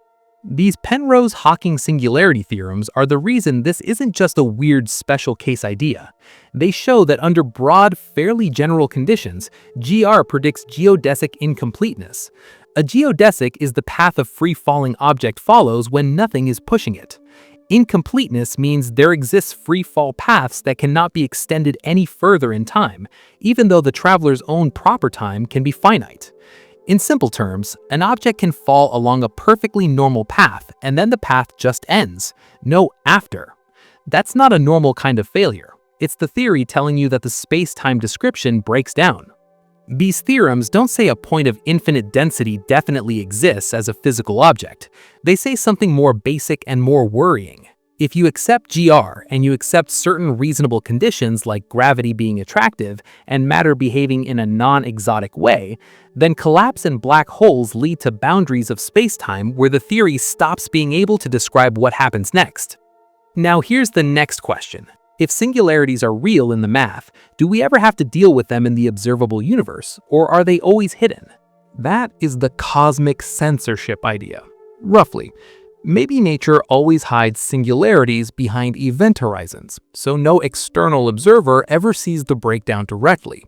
These Penrose-Hawking singularity theorems are the reason this isn't just a weird special case idea. They show that under broad, fairly general conditions, GR predicts geodesic incompleteness. A geodesic is the path a free-falling object follows when nothing is pushing it. Incompleteness means there exists free-fall paths that cannot be extended any further in time, even though the traveler's own proper time can be finite. In simple terms, an object can fall along a perfectly normal path, and then the path just ends. No after. That's not a normal kind of failure. It's the theory telling you that the space-time description breaks down. These theorems don't say a point of infinite density definitely exists as a physical object. They say something more basic and more worrying. If you accept GR and you accept certain reasonable conditions like gravity being attractive and matter behaving in a non-exotic way, then collapse in black holes lead to boundaries of spacetime where the theory stops being able to describe what happens next. Now here's the next question. If singularities are real in the math, do we ever have to deal with them in the observable universe, or are they always hidden? That is the cosmic censorship idea. Roughly, maybe nature always hides singularities behind event horizons, so no external observer ever sees the breakdown directly.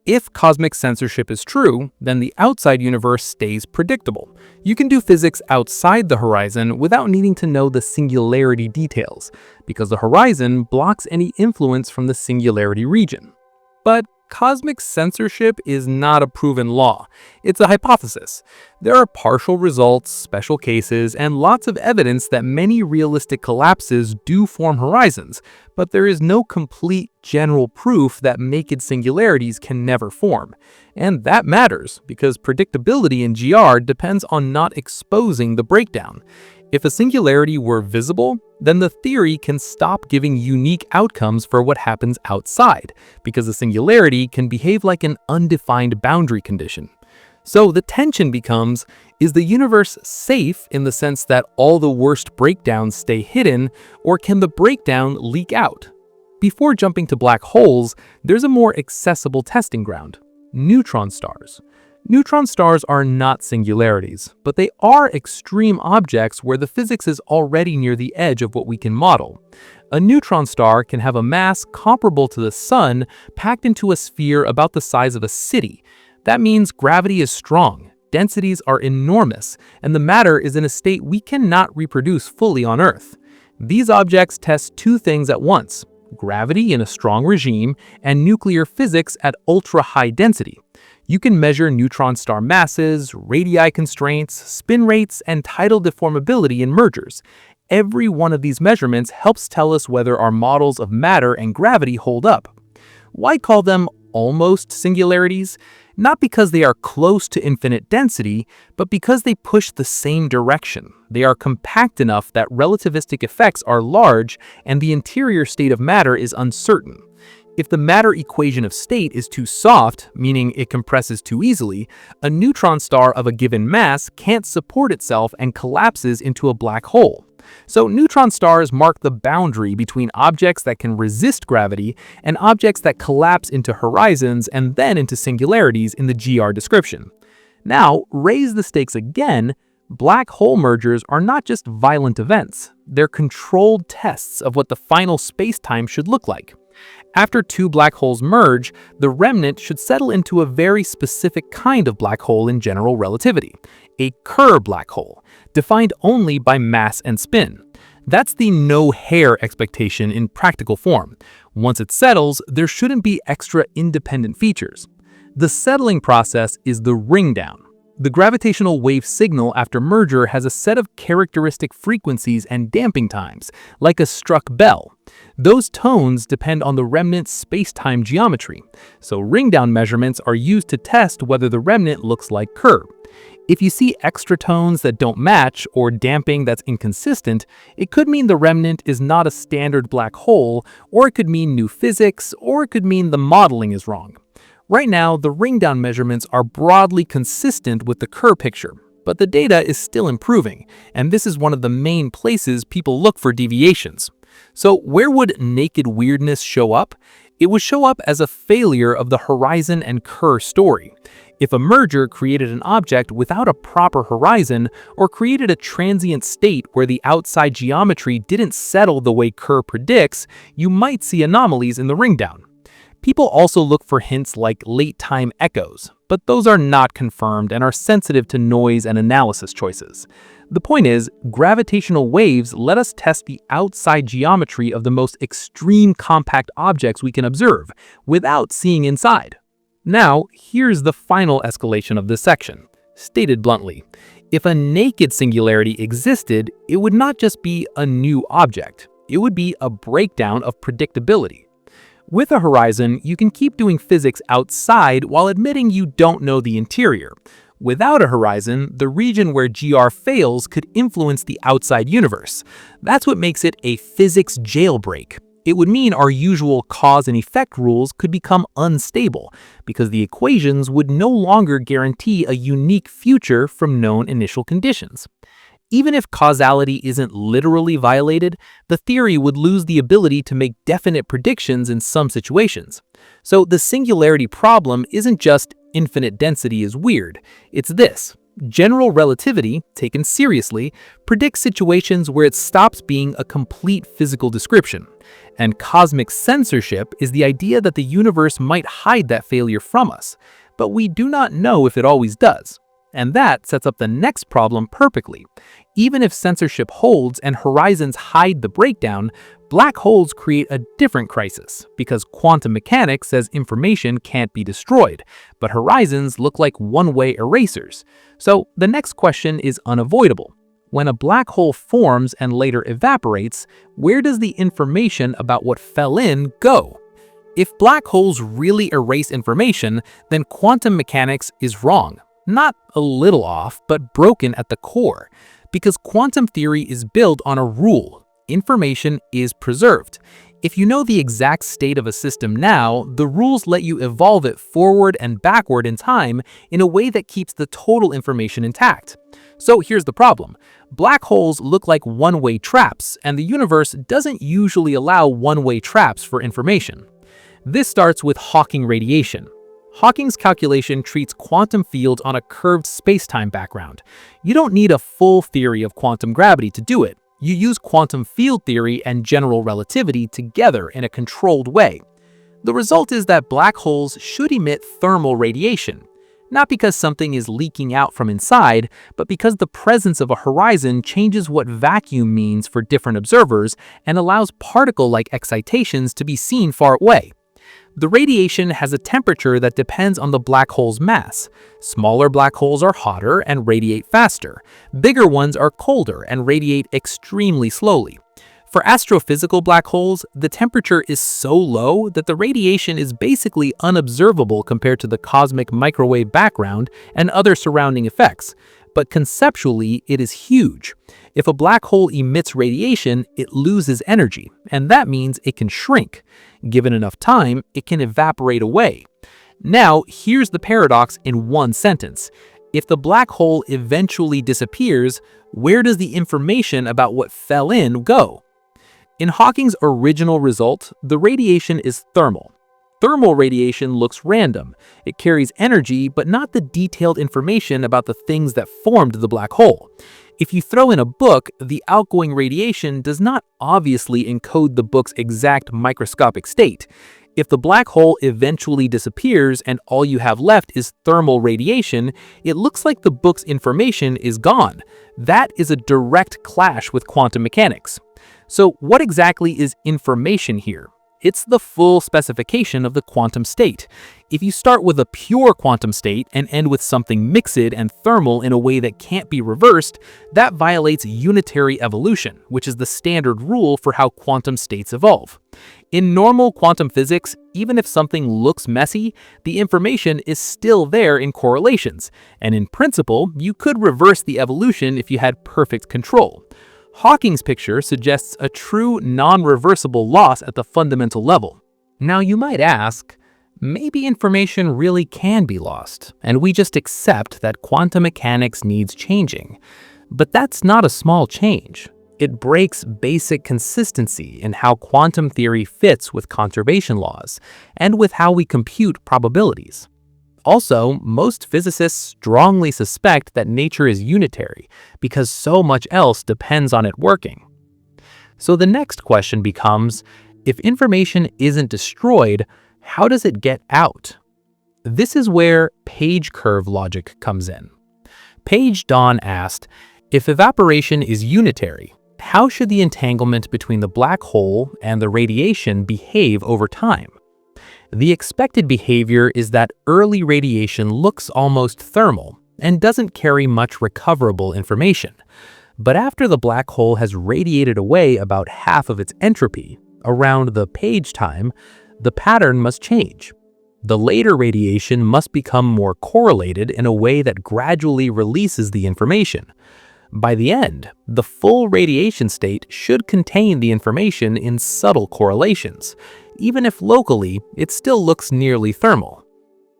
If cosmic censorship is true, then the outside universe stays predictable. You can do physics outside the horizon without needing to know the singularity details, because the horizon blocks any influence from the singularity region. But Cosmic censorship is not a proven law. It's a hypothesis. There are partial results, special cases, and lots of evidence that many realistic collapses do form horizons, but there is no complete general proof that naked singularities can never form. And that matters, because predictability in GR depends on not exposing the breakdown. If a singularity were visible, then the theory can stop giving unique outcomes for what happens outside, because a singularity can behave like an undefined boundary condition. So the tension becomes, is the universe safe in the sense that all the worst breakdowns stay hidden, or can the breakdown leak out? Before jumping to black holes, there's a more accessible testing ground: neutron stars. Neutron stars are not singularities, but they are extreme objects where the physics is already near the edge of what we can model. A neutron star can have a mass comparable to the Sun packed into a sphere about the size of a city. That means gravity is strong, densities are enormous, and the matter is in a state we cannot reproduce fully on Earth. These objects test two things at once: gravity in a strong regime and nuclear physics at ultra-high density. You can measure neutron star masses, radii constraints, spin rates, and tidal deformability in mergers. Every one of these measurements helps tell us whether our models of matter and gravity hold up. Why call them almost singularities? Not because they are close to infinite density, but because they push the same direction. They are compact enough that relativistic effects are large and the interior state of matter is uncertain. If the matter equation of state is too soft, meaning it compresses too easily, a neutron star of a given mass can't support itself and collapses into a black hole. So neutron stars mark the boundary between objects that can resist gravity and objects that collapse into horizons and then into singularities in the GR description. Now, raise the stakes again. Black hole mergers are not just violent events. They're controlled tests of what the final spacetime should look like. After two black holes merge, the remnant should settle into a very specific kind of black hole in general relativity, a Kerr black hole, defined only by mass and spin. That's the no-hair expectation in practical form. Once it settles, there shouldn't be extra independent features. The settling process is the ring down. The gravitational wave signal after merger has a set of characteristic frequencies and damping times, like a struck bell. Those tones depend on the remnant's space-time geometry, so ring-down measurements are used to test whether the remnant looks like Kerr. If you see extra tones that don't match or damping that's inconsistent, it could mean the remnant is not a standard black hole, or it could mean new physics, or it could mean the modeling is wrong. Right now, the ring-down measurements are broadly consistent with the Kerr picture, but the data is still improving, and this is one of the main places people look for deviations. So where would naked weirdness show up? It would show up as a failure of the horizon and Kerr story. If a merger created an object without a proper horizon or created a transient state where the outside geometry didn't settle the way Kerr predicts, you might see anomalies in the ring-down. People also look for hints like late-time echoes, but those are not confirmed and are sensitive to noise and analysis choices. The point is, gravitational waves let us test the outside geometry of the most extreme compact objects we can observe, without seeing inside. Now, here's the final escalation of this section. Stated bluntly, if a naked singularity existed, it would not just be a new object. It would be a breakdown of predictability. With a horizon, you can keep doing physics outside while admitting you don't know the interior. Without a horizon, the region where GR fails could influence the outside universe. That's what makes it a physics jailbreak. It would mean our usual cause and effect rules could become unstable, because the equations would no longer guarantee a unique future from known initial conditions. Even if causality isn't literally violated, the theory would lose the ability to make definite predictions in some situations. So the singularity problem isn't just infinite density is weird. It's this: general relativity, taken seriously, predicts situations where it stops being a complete physical description. And cosmic censorship is the idea that the universe might hide that failure from us, but we do not know if it always does. And that sets up the next problem perfectly. Even if censorship holds and horizons hide the breakdown, black holes create a different crisis because quantum mechanics says information can't be destroyed, but horizons look like one-way erasers. So the next question is unavoidable. When a black hole forms and later evaporates, where does the information about what fell in go? If black holes really erase information, then quantum mechanics is wrong. Not a little off, but broken at the core. Because quantum theory is built on a rule: information is preserved. If you know the exact state of a system now, the rules let you evolve it forward and backward in time in a way that keeps the total information intact. So here's the problem. Black holes look like one-way traps, and the universe doesn't usually allow one-way traps for information. This starts with Hawking radiation. Hawking's calculation treats quantum fields on a curved spacetime background. You don't need a full theory of quantum gravity to do it. You use quantum field theory and general relativity together in a controlled way. The result is that black holes should emit thermal radiation, not because something is leaking out from inside, but because the presence of a horizon changes what vacuum means for different observers and allows particle-like excitations to be seen far away. The radiation has a temperature that depends on the black hole's mass. Smaller black holes are hotter and radiate faster. Bigger ones are colder and radiate extremely slowly. For astrophysical black holes, the temperature is so low that the radiation is basically unobservable compared to the cosmic microwave background and other surrounding effects. But conceptually, it is huge. If a black hole emits radiation, it loses energy, and that means it can shrink. Given enough time, it can evaporate away. Now, here's the paradox in one sentence. If the black hole eventually disappears, where does the information about what fell in go? In Hawking's original result, the radiation is thermal. Thermal radiation looks random. It carries energy, but not the detailed information about the things that formed the black hole. If you throw in a book, the outgoing radiation does not obviously encode the book's exact microscopic state. If the black hole eventually disappears and all you have left is thermal radiation, it looks like the book's information is gone. That is a direct clash with quantum mechanics. So what exactly is information here? It's the full specification of the quantum state. If you start with a pure quantum state and end with something mixed and thermal in a way that can't be reversed, that violates unitary evolution, which is the standard rule for how quantum states evolve. In normal quantum physics, even if something looks messy, the information is still there in correlations, and in principle, you could reverse the evolution if you had perfect control. Hawking's picture suggests a true non-reversible loss at the fundamental level. Now you might ask, maybe information really can be lost, and we just accept that quantum mechanics needs changing. But that's not a small change. It breaks basic consistency in how quantum theory fits with conservation laws, and with how we compute probabilities. Also, most physicists strongly suspect that nature is unitary because so much else depends on it working. So the next question becomes, if information isn't destroyed, how does it get out? This is where Page curve logic comes in. Page Dawn asked, if evaporation is unitary, how should the entanglement between the black hole and the radiation behave over time? The expected behavior is that early radiation looks almost thermal and doesn't carry much recoverable information. But after the black hole has radiated away about half of its entropy, around the Page time, the pattern must change. The later radiation must become more correlated in a way that gradually releases the information. By the end, the full radiation state should contain the information in subtle correlations, even if locally it still looks nearly thermal.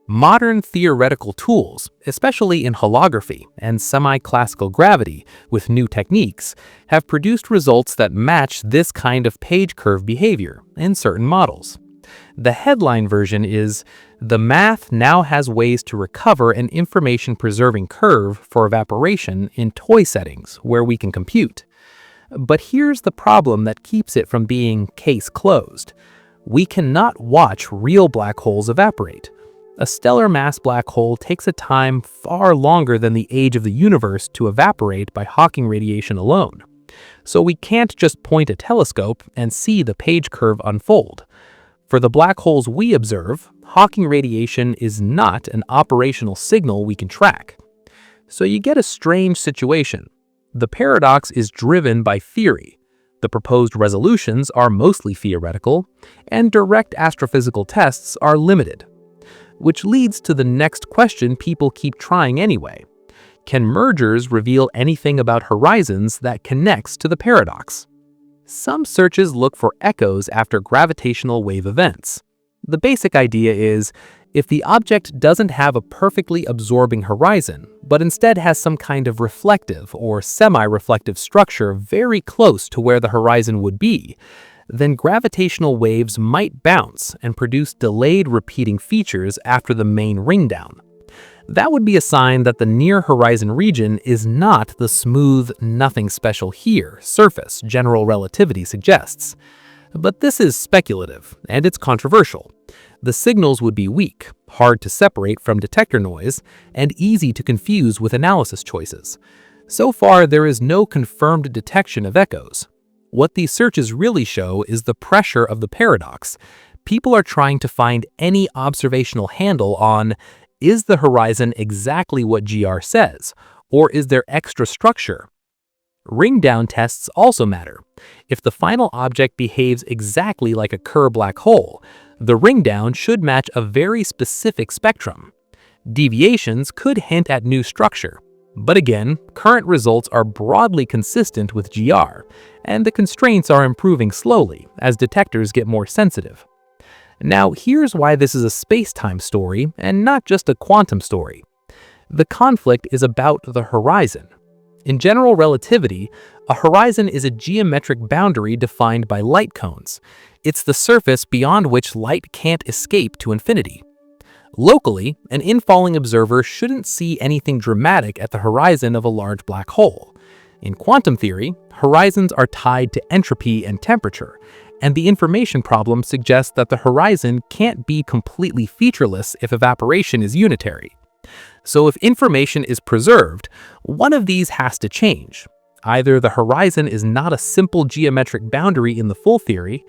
Modern theoretical tools, especially in holography and semi-classical gravity with new techniques, have produced results that match this kind of Page curve behavior in certain models. The headline version is, the math now has ways to recover an information-preserving curve for evaporation in toy settings where we can compute. But here's the problem that keeps it from being case closed. We cannot watch real black holes evaporate. A stellar mass black hole takes a time far longer than the age of the universe to evaporate by Hawking radiation alone. So we can't just point a telescope and see the page curve unfold. For the black holes we observe, Hawking radiation is not an operational signal we can track. So you get a strange situation. The paradox is driven by theory. The proposed resolutions are mostly theoretical, and direct astrophysical tests are limited. Which leads to the next question people keep trying anyway. Can mergers reveal anything about horizons that connects to the paradox? Some searches look for echoes after gravitational wave events. The basic idea is, if the object doesn't have a perfectly absorbing horizon, but instead has some kind of reflective or semi-reflective structure very close to where the horizon would be, then gravitational waves might bounce and produce delayed repeating features after the main ringdown. That would be a sign that the near-horizon region is not the smooth, nothing special here surface general relativity suggests. But this is speculative, and it's controversial. The signals would be weak, hard to separate from detector noise, and easy to confuse with analysis choices. So far, there is no confirmed detection of echoes. What these searches really show is the pressure of the paradox. People are trying to find any observational handle on, is the horizon exactly what GR says, or is there extra structure? Ringdown tests also matter. If the final object behaves exactly like a Kerr black hole, the ringdown should match a very specific spectrum. Deviations could hint at new structure. But again, current results are broadly consistent with GR, and the constraints are improving slowly as detectors get more sensitive. Now, here's why this is a space-time story and not just a quantum story. The conflict is about the horizon. In general relativity, a horizon is a geometric boundary defined by light cones. It's the surface beyond which light can't escape to infinity. Locally, an infalling observer shouldn't see anything dramatic at the horizon of a large black hole. In quantum theory, horizons are tied to entropy and temperature, and the information problem suggests that the horizon can't be completely featureless if evaporation is unitary. So if information is preserved, one of these has to change. Either the horizon is not a simple geometric boundary in the full theory,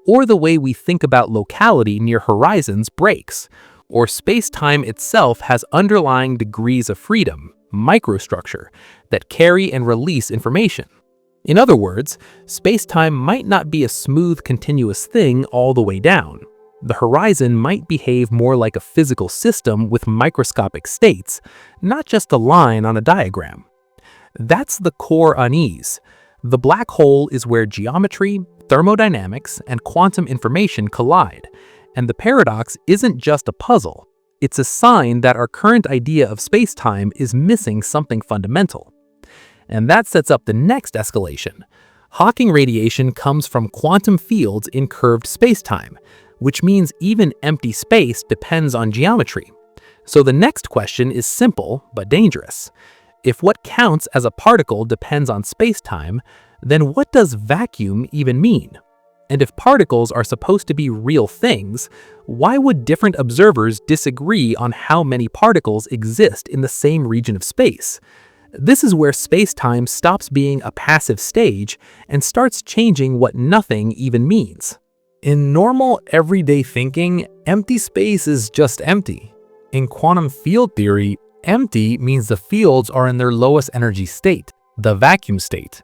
or the way we think about locality near horizons breaks, or space-time itself has underlying degrees of freedom, microstructure, that carry and release information. In other words, space-time might not be a smooth, continuous thing all the way down. The horizon might behave more like a physical system with microscopic states, not just a line on a diagram. That's the core unease. The black hole is where geometry, thermodynamics, and quantum information collide. And the paradox isn't just a puzzle. It's a sign that our current idea of space-time is missing something fundamental. And that sets up the next escalation. Hawking radiation comes from quantum fields in curved space-time, which means even empty space depends on geometry. So the next question is simple but dangerous. If what counts as a particle depends on space-time, then what does vacuum even mean? And if particles are supposed to be real things, why would different observers disagree on how many particles exist in the same region of space? This is where space-time stops being a passive stage and starts changing what nothing even means. In normal, everyday thinking, empty space is just empty. In quantum field theory, empty means the fields are in their lowest energy state, the vacuum state.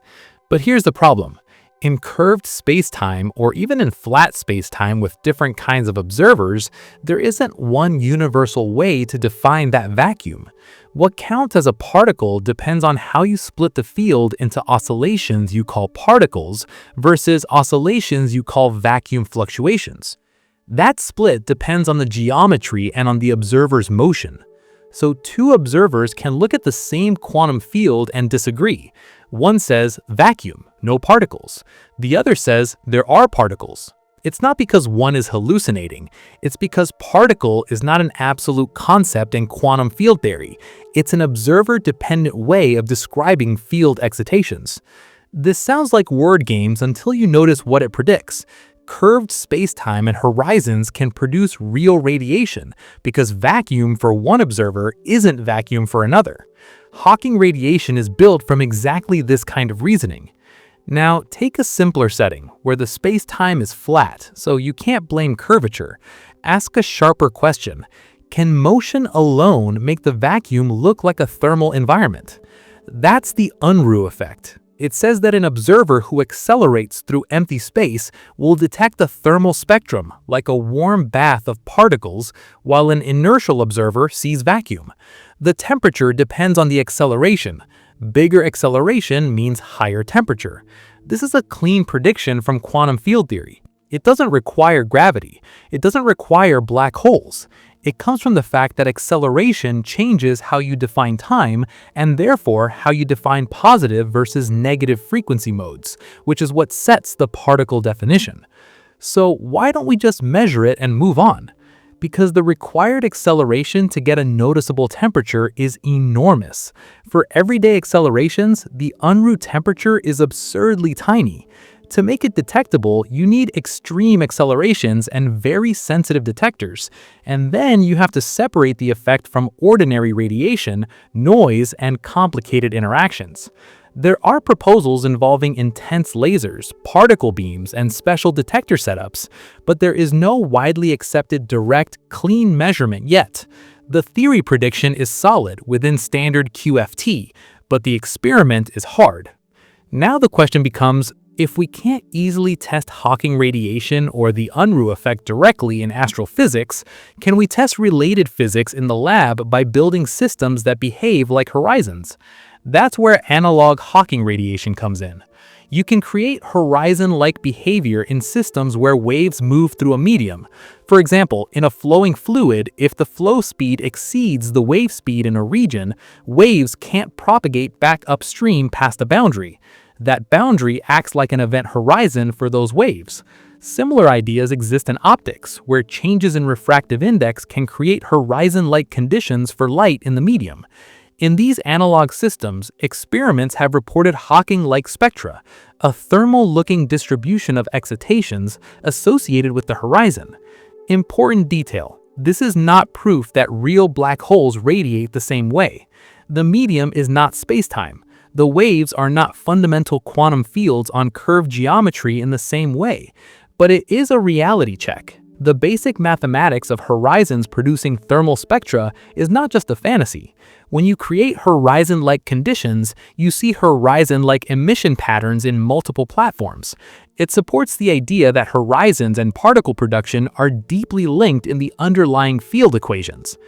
But here's the problem. In curved space-time, or even in flat space-time with different kinds of observers, there isn't one universal way to define that vacuum. What counts as a particle depends on how you split the field into oscillations you call particles versus oscillations you call vacuum fluctuations. That split depends on the geometry and on the observer's motion. So two observers can look at the same quantum field and disagree. One says, vacuum, no particles. The other says, there are particles. It's not because one is hallucinating. It's because particle is not an absolute concept in quantum field theory. It's an observer-dependent way of describing field excitations. This sounds like word games until you notice what it predicts. Curved spacetime and horizons can produce real radiation because vacuum for one observer isn't vacuum for another. Hawking radiation is built from exactly this kind of reasoning. Now, take a simpler setting where the space-time is flat, so you can't blame curvature. Ask a sharper question. Can motion alone make the vacuum look like a thermal environment? That's the Unruh effect. It says that an observer who accelerates through empty space will detect a thermal spectrum, like a warm bath of particles, while an inertial observer sees vacuum. The temperature depends on the acceleration. Bigger acceleration means higher temperature. This is a clean prediction from quantum field theory. It doesn't require gravity. It doesn't require black holes. It comes from the fact that acceleration changes how you define time and therefore how you define positive versus negative frequency modes, which is what sets the particle definition. So why don't we just measure it and move on? Because the required acceleration to get a noticeable temperature is enormous. For everyday accelerations, the Unruh temperature is absurdly tiny. To make it detectable, you need extreme accelerations and very sensitive detectors, and then you have to separate the effect from ordinary radiation, noise, and complicated interactions. There are proposals involving intense lasers, particle beams, and special detector setups, but there is no widely accepted direct, clean measurement yet. The theory prediction is solid within standard QFT, but the experiment is hard. Now the question becomes, if we can't easily test Hawking radiation or the Unruh effect directly in astrophysics, can we test related physics in the lab by building systems that behave like horizons? That's where analog Hawking radiation comes in. You can create horizon-like behavior in systems where waves move through a medium. For example, in a flowing fluid, if the flow speed exceeds the wave speed in a region, waves can't propagate back upstream past a boundary. That boundary acts like an event horizon for those waves. Similar ideas exist in optics, where changes in refractive index can create horizon-like conditions for light in the medium. In these analog systems, experiments have reported Hawking-like spectra, a thermal-looking distribution of excitations associated with the horizon. Important detail: this is not proof that real black holes radiate the same way. The medium is not spacetime. The waves are not fundamental quantum fields on curved geometry in the same way, but it is a reality check. The basic mathematics of horizons producing thermal spectra is not just a fantasy. When you create horizon-like conditions, you see horizon-like emission patterns in multiple platforms. It supports the idea that horizons and particle production are deeply linked in the underlying field equations.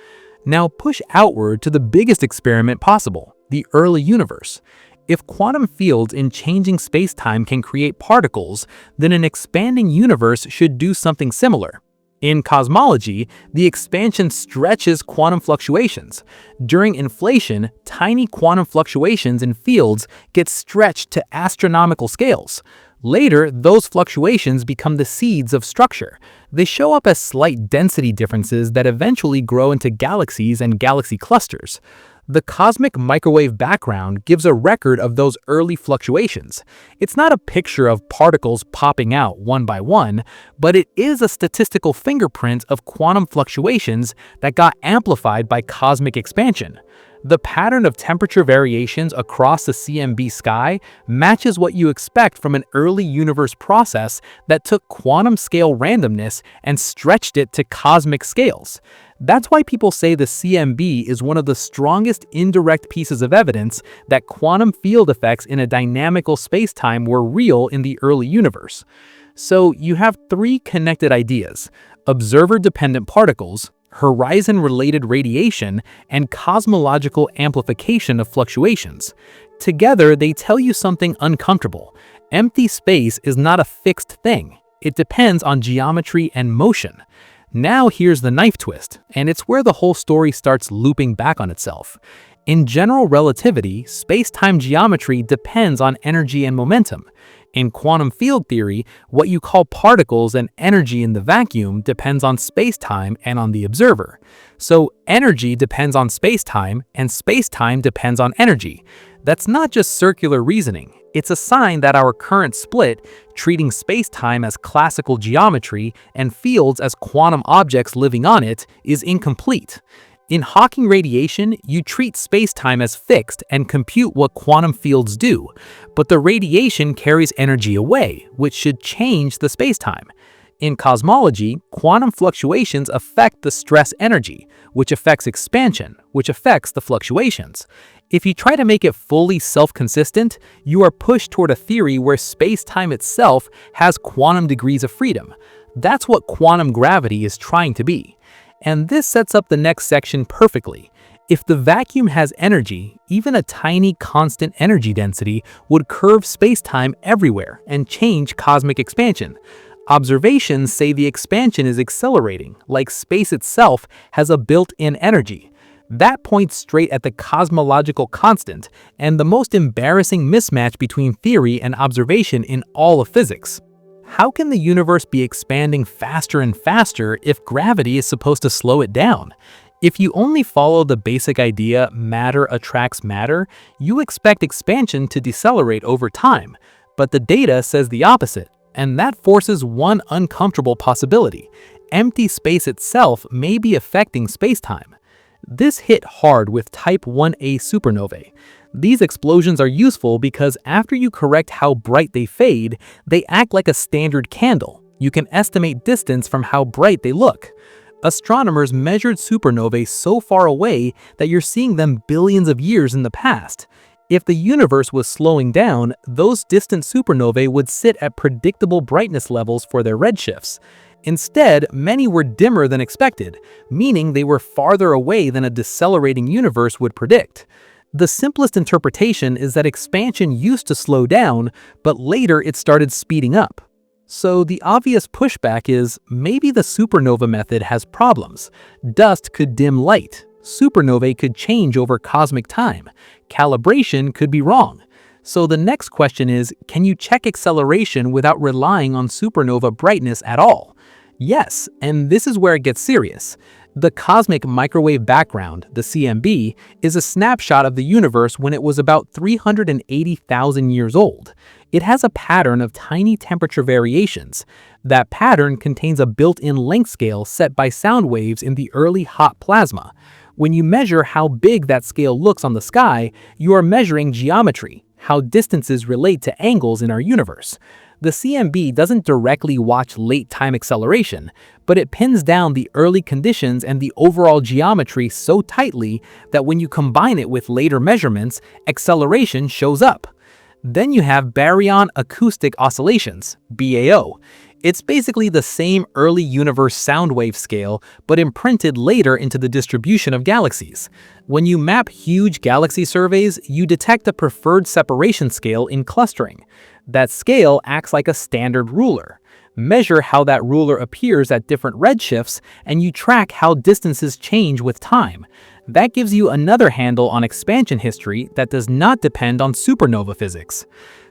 Now push outward to the biggest experiment possible, the early universe. If quantum fields in changing space-time can create particles, then an expanding universe should do something similar. In cosmology, the expansion stretches quantum fluctuations. During inflation, tiny quantum fluctuations in fields get stretched to astronomical scales. Later, those fluctuations become the seeds of structure. They show up as slight density differences that eventually grow into galaxies and galaxy clusters. The cosmic microwave background gives a record of those early fluctuations. It's not a picture of particles popping out one by one, but it is a statistical fingerprint of quantum fluctuations that got amplified by cosmic expansion. The pattern of temperature variations across the CMB sky matches what you expect from an early universe process that took quantum-scale randomness and stretched it to cosmic scales. That's why people say the CMB is one of the strongest indirect pieces of evidence that quantum field effects in a dynamical spacetime were real in the early universe. So you have three connected ideas: observer-dependent particles, horizon-related radiation, and cosmological amplification of fluctuations. Together, they tell you something uncomfortable. Empty space is not a fixed thing. It depends on geometry and motion. Now here's the knife twist, and it's where the whole story starts looping back on itself. In general relativity, space-time geometry depends on energy and momentum. In quantum field theory, what you call particles and energy in the vacuum depends on space-time and on the observer. So energy depends on space-time, and space-time depends on energy. That's not just circular reasoning. It's a sign that our current split, treating space-time as classical geometry and fields as quantum objects living on it, is incomplete. In Hawking radiation, you treat space-time as fixed and compute what quantum fields do, but the radiation carries energy away, which should change the space-time. In cosmology, quantum fluctuations affect the stress energy, which affects expansion, which affects the fluctuations. If you try to make it fully self-consistent, you are pushed toward a theory where space-time itself has quantum degrees of freedom. That's what quantum gravity is trying to be. And this sets up the next section perfectly. If the vacuum has energy, even a tiny constant energy density would curve space-time everywhere and change cosmic expansion. Observations say the expansion is accelerating, like space itself has a built-in energy. That points straight at the cosmological constant and the most embarrassing mismatch between theory and observation in all of physics. How can the universe be expanding faster and faster if gravity is supposed to slow it down? If you only follow the basic idea matter attracts matter, you expect expansion to decelerate over time, but the data says the opposite. And that forces one uncomfortable possibility. Empty space itself may be affecting spacetime. This hit hard with Type 1a supernovae. These explosions are useful because after you correct how bright they fade, they act like a standard candle. You can estimate distance from how bright they look. Astronomers measured supernovae so far away that you're seeing them billions of years in the past. If the universe was slowing down, those distant supernovae would sit at predictable brightness levels for their redshifts. Instead, many were dimmer than expected, meaning they were farther away than a decelerating universe would predict. The simplest interpretation is that expansion used to slow down, but later it started speeding up. So the obvious pushback is maybe the supernova method has problems. Dust could dim light. Supernovae could change over cosmic time. Calibration could be wrong. So the next question is, can you check acceleration without relying on supernova brightness at all? Yes, and this is where it gets serious. The cosmic microwave background, the CMB, is a snapshot of the universe when it was about 380,000 years old. It has a pattern of tiny temperature variations. That pattern contains a built-in length scale set by sound waves in the early hot plasma. When you measure how big that scale looks on the sky, you are measuring geometry, how distances relate to angles in our universe. The CMB doesn't directly watch late-time acceleration, but it pins down the early conditions and the overall geometry so tightly that when you combine it with later measurements, acceleration shows up. Then you have baryon acoustic oscillations, BAO. It's basically the same early universe sound wave scale, but imprinted later into the distribution of galaxies. When you map huge galaxy surveys, you detect a preferred separation scale in clustering. That scale acts like a standard ruler. Measure how that ruler appears at different redshifts, and you track how distances change with time. That gives you another handle on expansion history that does not depend on supernova physics.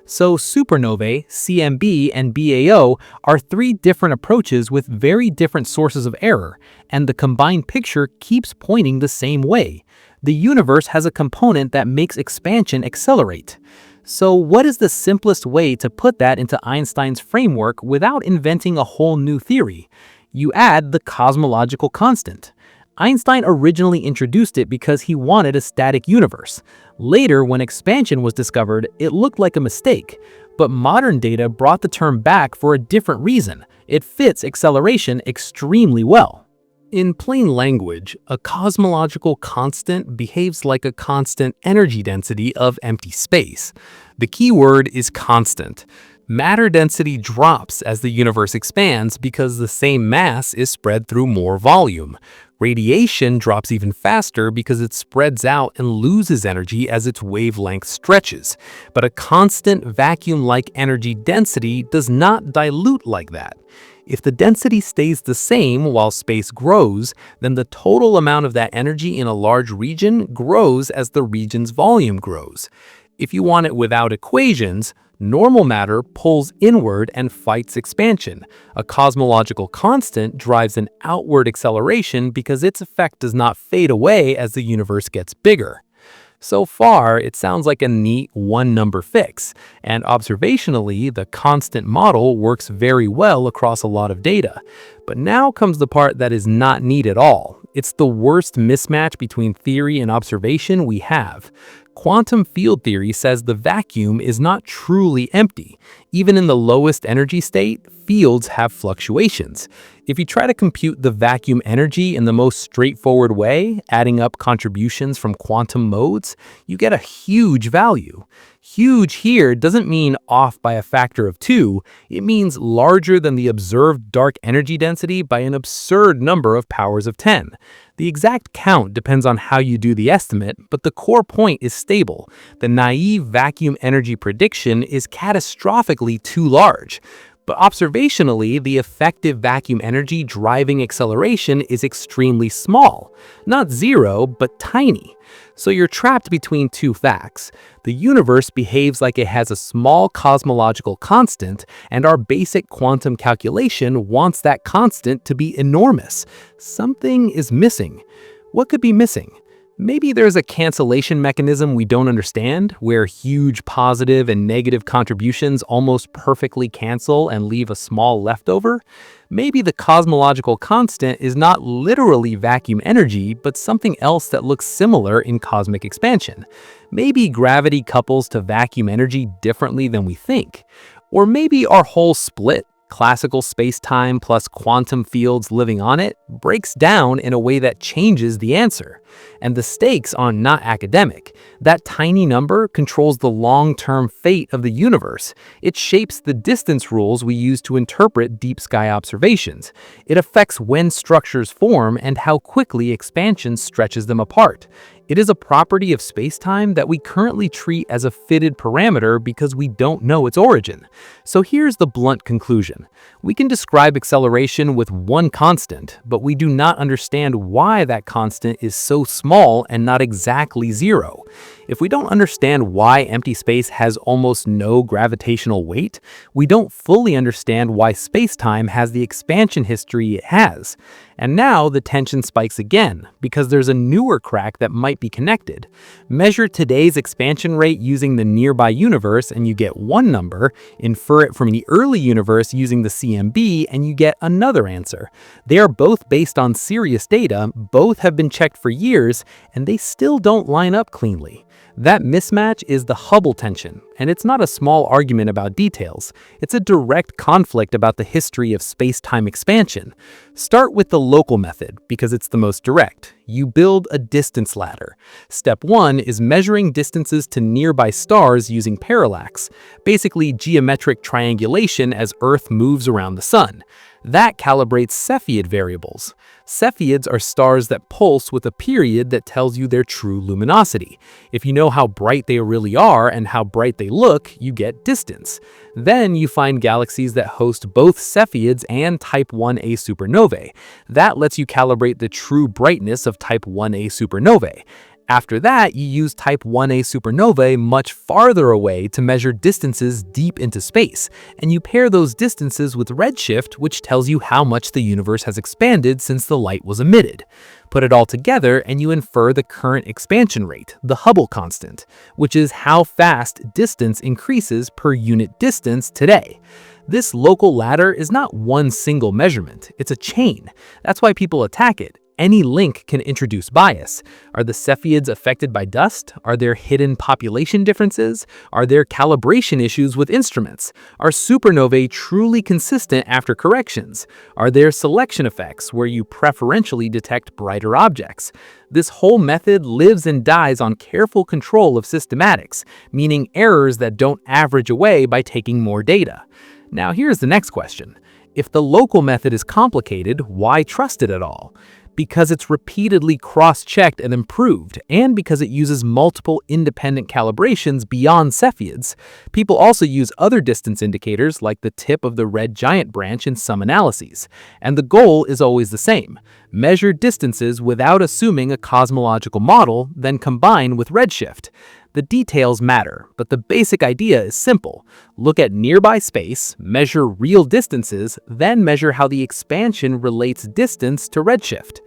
So supernovae, CMB, and BAO are three different approaches with very different sources of error, and the combined picture keeps pointing the same way. The universe has a component that makes expansion accelerate. So what is the simplest way to put that into Einstein's framework without inventing a whole new theory? You add the cosmological constant. Einstein originally introduced it because he wanted a static universe. Later, when expansion was discovered, it looked like a mistake, but modern data brought the term back for a different reason. It fits acceleration extremely well. In plain language, a cosmological constant behaves like a constant energy density of empty space. The key word is constant. Matter density drops as the universe expands because the same mass is spread through more volume. Radiation drops even faster because it spreads out and loses energy as its wavelength stretches. But a constant vacuum-like energy density does not dilute like that. If the density stays the same while space grows, then the total amount of that energy in a large region grows as the region's volume grows. If you want it without equations, normal matter pulls inward and fights expansion. A cosmological constant drives an outward acceleration because its effect does not fade away as the universe gets bigger. So far, it sounds like a neat one-number fix, and observationally, the constant model works very well across a lot of data. But now comes the part that is not neat at all. It's the worst mismatch between theory and observation we have. Quantum field theory says the vacuum is not truly empty. Even in the lowest energy state, fields have fluctuations. If you try to compute the vacuum energy in the most straightforward way, adding up contributions from quantum modes, you get a huge value. Huge here doesn't mean off by a factor of 2, it means larger than the observed dark energy density by an absurd number of powers of 10. The exact count depends on how you do the estimate, but the core point is stable. The naive vacuum energy prediction is catastrophically too large. But observationally, the effective vacuum energy driving acceleration is extremely small. Not zero, but tiny. So you're trapped between two facts. The universe behaves like it has a small cosmological constant, and our basic quantum calculation wants that constant to be enormous. Something is missing. What could be missing? Maybe there's a cancellation mechanism we don't understand, where huge positive and negative contributions almost perfectly cancel and leave a small leftover. Maybe the cosmological constant is not literally vacuum energy, but something else that looks similar in cosmic expansion. Maybe gravity couples to vacuum energy differently than we think. Or maybe our whole split, classical space-time plus quantum fields living on it, breaks down in a way that changes the answer. And the stakes are not academic. That tiny number controls the long-term fate of the universe. It shapes the distance rules we use to interpret deep sky observations. It affects when structures form and how quickly expansion stretches them apart. It is a property of spacetime that we currently treat as a fitted parameter because we don't know its origin. So here's the blunt conclusion. We can describe acceleration with one constant, but we do not understand why that constant is so small and not exactly zero. If we don't understand why empty space has almost no gravitational weight, we don't fully understand why spacetime has the expansion history it has. And now the tension spikes again, because there's a newer crack that might be connected. Measure today's expansion rate using the nearby universe and you get one number, infer it from the early universe using the CMB and you get another answer. They are both based on serious data, both have been checked for years, and they still don't line up cleanly. That mismatch is the Hubble tension, and it's not a small argument about details. It's a direct conflict about the history of space-time expansion. Start with the local method, because it's the most direct. You build a distance ladder. Step 1 is measuring distances to nearby stars using parallax, basically geometric triangulation as Earth moves around the sun. That calibrates Cepheid variables. Cepheids are stars that pulse with a period that tells you their true luminosity. If you know how bright they really are and how bright they look, you get distance. Then you find galaxies that host both Cepheids and Type 1a supernovae. That lets you calibrate the true brightness of Type 1a supernovae. After that, you use Type 1a supernovae much farther away to measure distances deep into space, and you pair those distances with redshift, which tells you how much the universe has expanded since the light was emitted. Put it all together and you infer the current expansion rate, the Hubble constant, which is how fast distance increases per unit distance today. This local ladder is not one single measurement, it's a chain. That's why people attack it. Any link can introduce bias. Are the Cepheids affected by dust? Are there hidden population differences? Are there calibration issues with instruments? Are supernovae truly consistent after corrections? Are there selection effects where you preferentially detect brighter objects? This whole method lives and dies on careful control of systematics, meaning errors that don't average away by taking more data. Now here's the next question. If the local method is complicated, why trust it at all? Because it's repeatedly cross-checked and improved, and because it uses multiple independent calibrations beyond Cepheids. People also use other distance indicators like the tip of the red giant branch in some analyses. And the goal is always the same. Measure distances without assuming a cosmological model, then combine with redshift. The details matter, but the basic idea is simple. Look at nearby space, measure real distances, then measure how the expansion relates distance to redshift.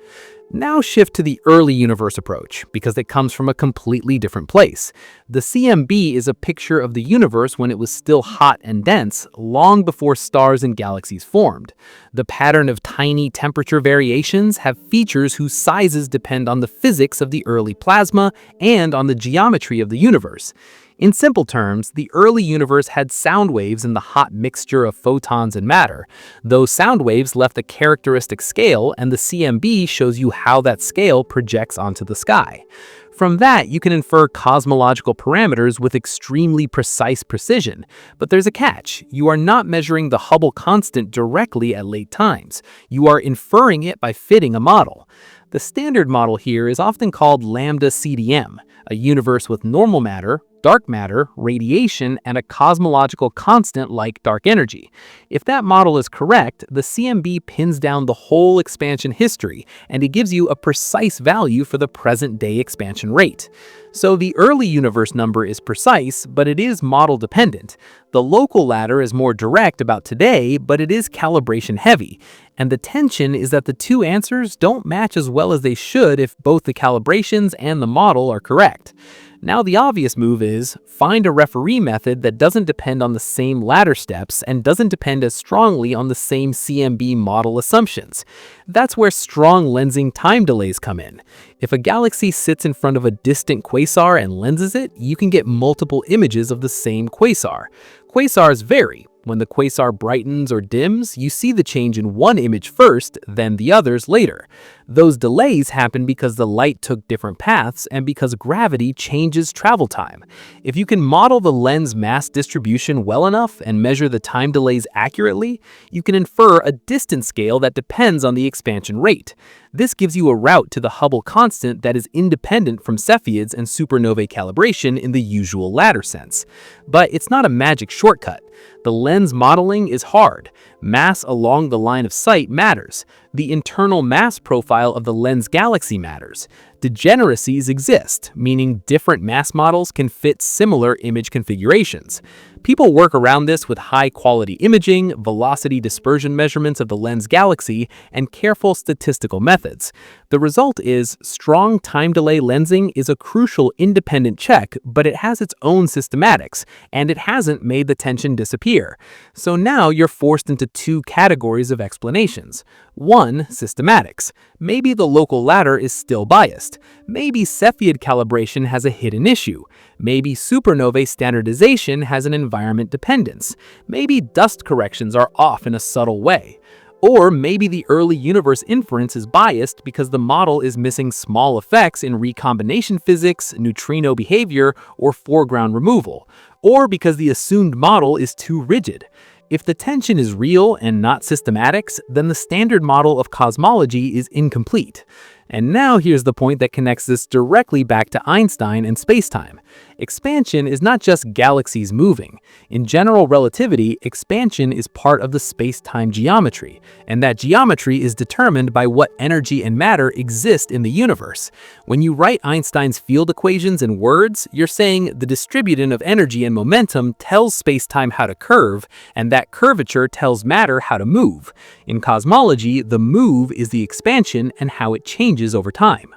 Now shift to the early universe approach, because it comes from a completely different place. The CMB is a picture of the universe when it was still hot and dense, long before stars and galaxies formed. The pattern of tiny temperature variations have features whose sizes depend on the physics of the early plasma and on the geometry of the universe. In simple terms, the early universe had sound waves in the hot mixture of photons and matter. Those sound waves left a characteristic scale, and the CMB shows you how that scale projects onto the sky. From that, you can infer cosmological parameters with extremely precise precision. But there's a catch. You are not measuring the Hubble constant directly at late times. You are inferring it by fitting a model. The standard model here is often called lambda CDM, a universe with normal matter, dark matter, radiation, and a cosmological constant like dark energy. If that model is correct, the CMB pins down the whole expansion history, and it gives you a precise value for the present-day expansion rate. So the early universe number is precise, but it is model-dependent. The local ladder is more direct about today, but it is calibration-heavy. And the tension is that the two answers don't match as well as they should if both the calibrations and the model are correct. Now the obvious move is find a referee method that doesn't depend on the same ladder steps and doesn't depend as strongly on the same CMB model assumptions. That's where strong lensing time delays come in. If a galaxy sits in front of a distant quasar and lenses it, you can get multiple images of the same quasar. Quasars vary. When the quasar brightens or dims, you see the change in one image first, then the others later. Those delays happen because the light took different paths and because gravity changes travel time. If you can model the lens mass distribution well enough and measure the time delays accurately, you can infer a distance scale that depends on the expansion rate. This gives you a route to the Hubble constant that is independent from Cepheids and supernovae calibration in the usual ladder sense. But it's not a magic shortcut. The lens modeling is hard. Mass along the line of sight matters. The internal mass profile of the lens galaxy matters. Degeneracies exist, meaning different mass models can fit similar image configurations. People work around this with high-quality imaging, velocity dispersion measurements of the lens galaxy, and careful statistical methods. The result is strong time delay lensing is a crucial independent check, but it has its own systematics, and it hasn't made the tension disappear. So now you're forced into two categories of explanations. One, systematics. Maybe the local ladder is still biased. Maybe Cepheid calibration has a hidden issue. Maybe supernovae standardization has an environment dependence. Maybe dust corrections are off in a subtle way. Or maybe the early universe inference is biased because the model is missing small effects in recombination physics, neutrino behavior, or foreground removal. Or because the assumed model is too rigid. If the tension is real and not systematics, then the standard model of cosmology is incomplete. And now here's the point that connects this directly back to Einstein and spacetime. Expansion is not just galaxies moving. In general relativity, expansion is part of the space-time geometry, and that geometry is determined by what energy and matter exist in the universe. When you write Einstein's field equations in words, you're saying the distributant of energy and momentum tells space-time how to curve, and that curvature tells matter how to move. In cosmology, the move is the expansion and how it changes over time.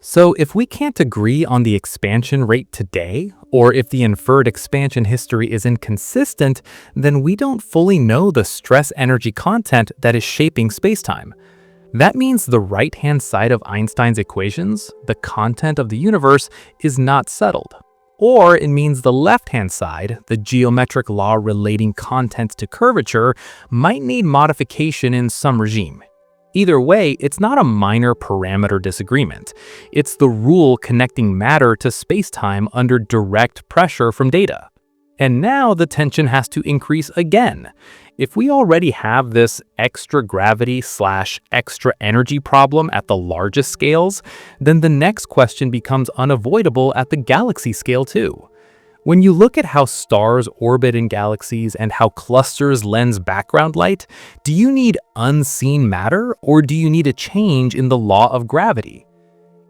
So if we can't agree on the expansion rate today, or if the inferred expansion history is inconsistent, then we don't fully know the stress energy content that is shaping spacetime. That means the right-hand side of Einstein's equations, the content of the universe, is not settled. Or it means the left-hand side, the geometric law relating content to curvature, might need modification in some regime. Either way, it's not a minor parameter disagreement. It's the rule connecting matter to spacetime under direct pressure from data. And now the tension has to increase again. If we already have this extra gravity/extra energy problem at the largest scales, then the next question becomes unavoidable at the galaxy scale too. When you look at how stars orbit in galaxies and how clusters lens background light, do you need unseen matter or do you need a change in the law of gravity?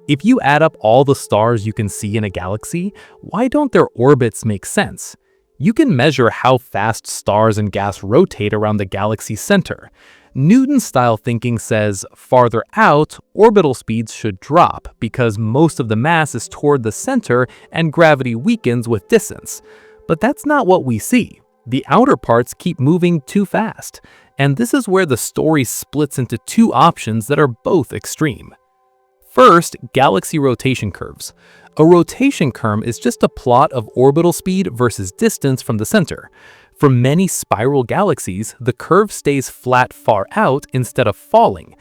If you add up all the stars you can see in a galaxy, why don't their orbits make sense? You can measure how fast stars and gas rotate around the galaxy's center. Newton-style thinking says farther out, orbital speeds should drop because most of the mass is toward the center and gravity weakens with distance. But that's not what we see. The outer parts keep moving too fast. And this is where the story splits into two options that are both extreme. First, galaxy rotation curves. A rotation curve is just a plot of orbital speed versus distance from the center. For many spiral galaxies, the curve stays flat far out instead of falling.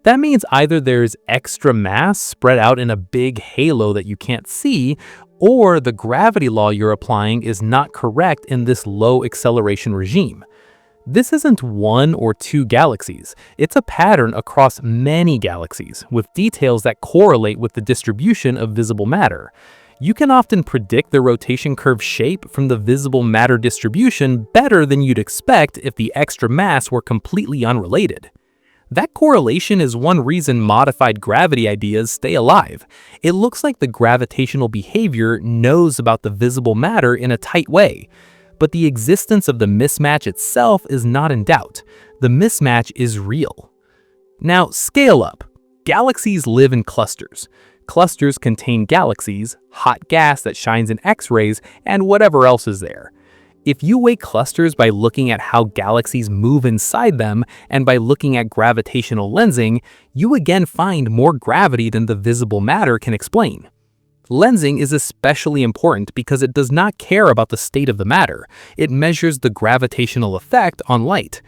That means either there's extra mass spread out in a big halo that you can't see, or the gravity law you're applying is not correct in this low acceleration regime. This isn't one or two galaxies. It's a pattern across many galaxies, with details that correlate with the distribution of visible matter. You can often predict the rotation curve shape from the visible matter distribution better than you'd expect if the extra mass were completely unrelated. That correlation is one reason modified gravity ideas stay alive. It looks like the gravitational behavior knows about the visible matter in a tight way. But the existence of the mismatch itself is not in doubt. The mismatch is real. Now, scale up. Galaxies live in clusters. Clusters contain galaxies, hot gas that shines in X-rays, and whatever else is there. If you weigh clusters by looking at how galaxies move inside them and by looking at gravitational lensing, you again find more gravity than the visible matter can explain. Lensing is especially important because it does not care about the state of the matter. It measures the gravitational effect on light.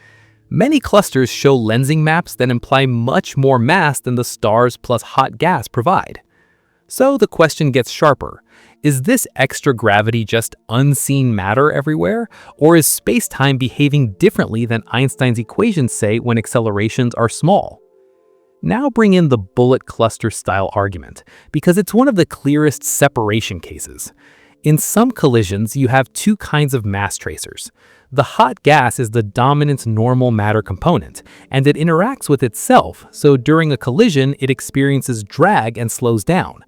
Many clusters show lensing maps that imply much more mass than the stars plus hot gas provide. So the question gets sharper. Is this extra gravity just unseen matter everywhere? Or is space-time behaving differently than Einstein's equations say when accelerations are small? Now bring in the bullet cluster style argument, because it's one of the clearest separation cases. In some collisions, you have two kinds of mass tracers. The hot gas is the dominant normal matter component, and it interacts with itself, so during a collision, it experiences drag and slows down.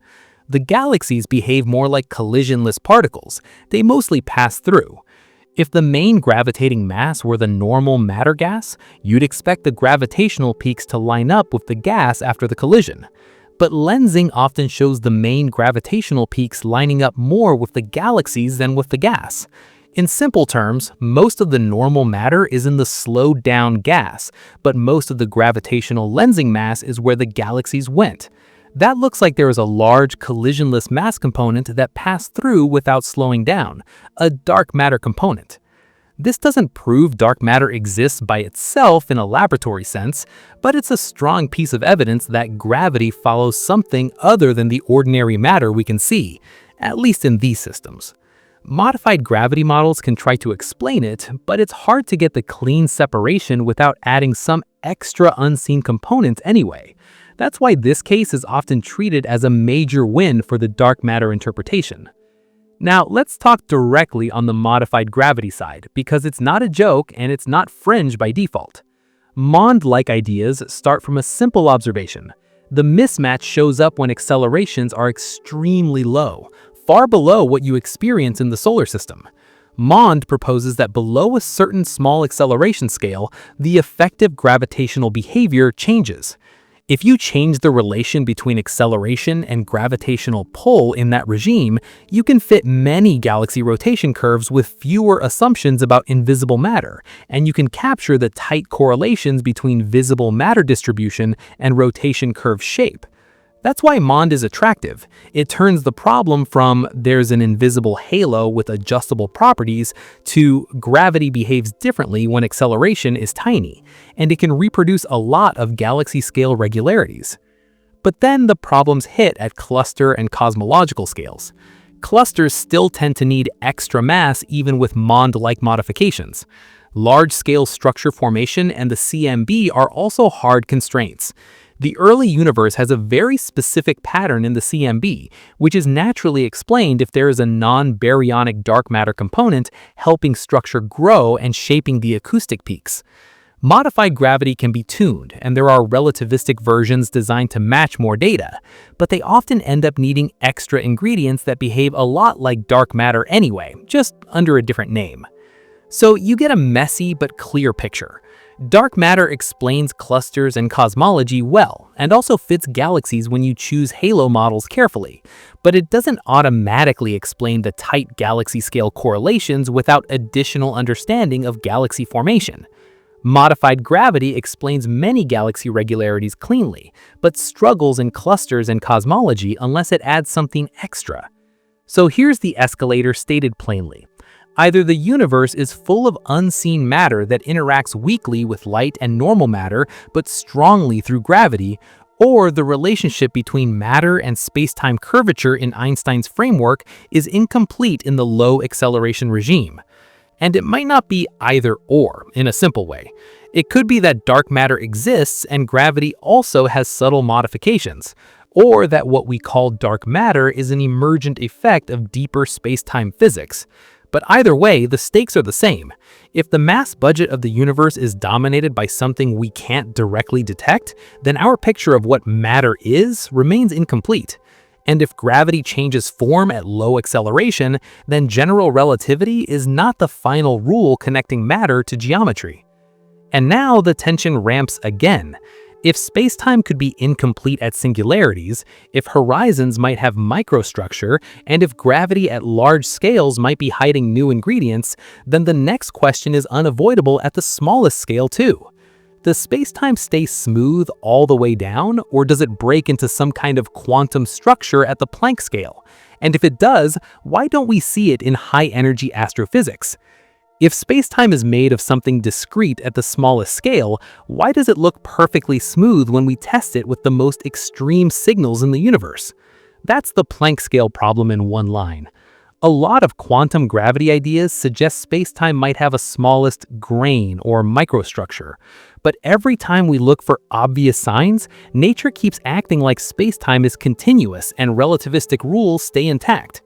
The galaxies behave more like collisionless particles. They mostly pass through. If the main gravitating mass were the normal matter gas, you'd expect the gravitational peaks to line up with the gas after the collision. But lensing often shows the main gravitational peaks lining up more with the galaxies than with the gas. In simple terms, most of the normal matter is in the slowed down gas, but most of the gravitational lensing mass is where the galaxies went. That looks like there is a large collisionless mass component that passed through without slowing down, a dark matter component. This doesn't prove dark matter exists by itself in a laboratory sense, but it's a strong piece of evidence that gravity follows something other than the ordinary matter we can see, at least in these systems. Modified gravity models can try to explain it, but it's hard to get the clean separation without adding some extra unseen components anyway. That's why this case is often treated as a major win for the dark matter interpretation. Now, let's talk directly on the modified gravity side, because it's not a joke and it's not fringe by default. Mond-like ideas start from a simple observation. The mismatch shows up when accelerations are extremely low, far below what you experience in the solar system. Mond proposes that below a certain small acceleration scale, the effective gravitational behavior changes. If you change the relation between acceleration and gravitational pull in that regime, you can fit many galaxy rotation curves with fewer assumptions about invisible matter, and you can capture the tight correlations between visible matter distribution and rotation curve shape. That's why Mond is attractive. It turns the problem from there's an invisible halo with adjustable properties to gravity behaves differently when acceleration is tiny, and it can reproduce a lot of galaxy-scale regularities. But then the problems hit at cluster and cosmological scales. Clusters still tend to need extra mass even with Mond-like modifications. Large-scale structure formation and the CMB are also hard constraints. The early universe has a very specific pattern in the CMB, which is naturally explained if there is a non-baryonic dark matter component helping structure grow and shaping the acoustic peaks. Modified gravity can be tuned, and there are relativistic versions designed to match more data, but they often end up needing extra ingredients that behave a lot like dark matter anyway, just under a different name. So you get a messy but clear picture. Dark matter explains clusters and cosmology well, and also fits galaxies when you choose halo models carefully, but it doesn't automatically explain the tight galaxy-scale correlations without additional understanding of galaxy formation. Modified gravity explains many galaxy regularities cleanly, but struggles in clusters and cosmology unless it adds something extra. So here's the escalator stated plainly. Either the universe is full of unseen matter that interacts weakly with light and normal matter but strongly through gravity, or the relationship between matter and space-time curvature in Einstein's framework is incomplete in the low acceleration regime. And it might not be either or in a simple way. It could be that dark matter exists and gravity also has subtle modifications, or that what we call dark matter is an emergent effect of deeper space-time physics. But either way, the stakes are the same. If the mass budget of the universe is dominated by something we can't directly detect, then our picture of what matter is remains incomplete. And if gravity changes form at low acceleration, then general relativity is not the final rule connecting matter to geometry. And now the tension ramps again. If spacetime could be incomplete at singularities, if horizons might have microstructure, and if gravity at large scales might be hiding new ingredients, then the next question is unavoidable at the smallest scale too. Does spacetime stay smooth all the way down, or does it break into some kind of quantum structure at the Planck scale? And if it does, why don't we see it in high-energy astrophysics? If spacetime is made of something discrete at the smallest scale, why does it look perfectly smooth when we test it with the most extreme signals in the universe? That's the Planck-scale problem in one line. A lot of quantum gravity ideas suggest spacetime might have a smallest grain or microstructure. But every time we look for obvious signs, nature keeps acting like spacetime is continuous and relativistic rules stay intact.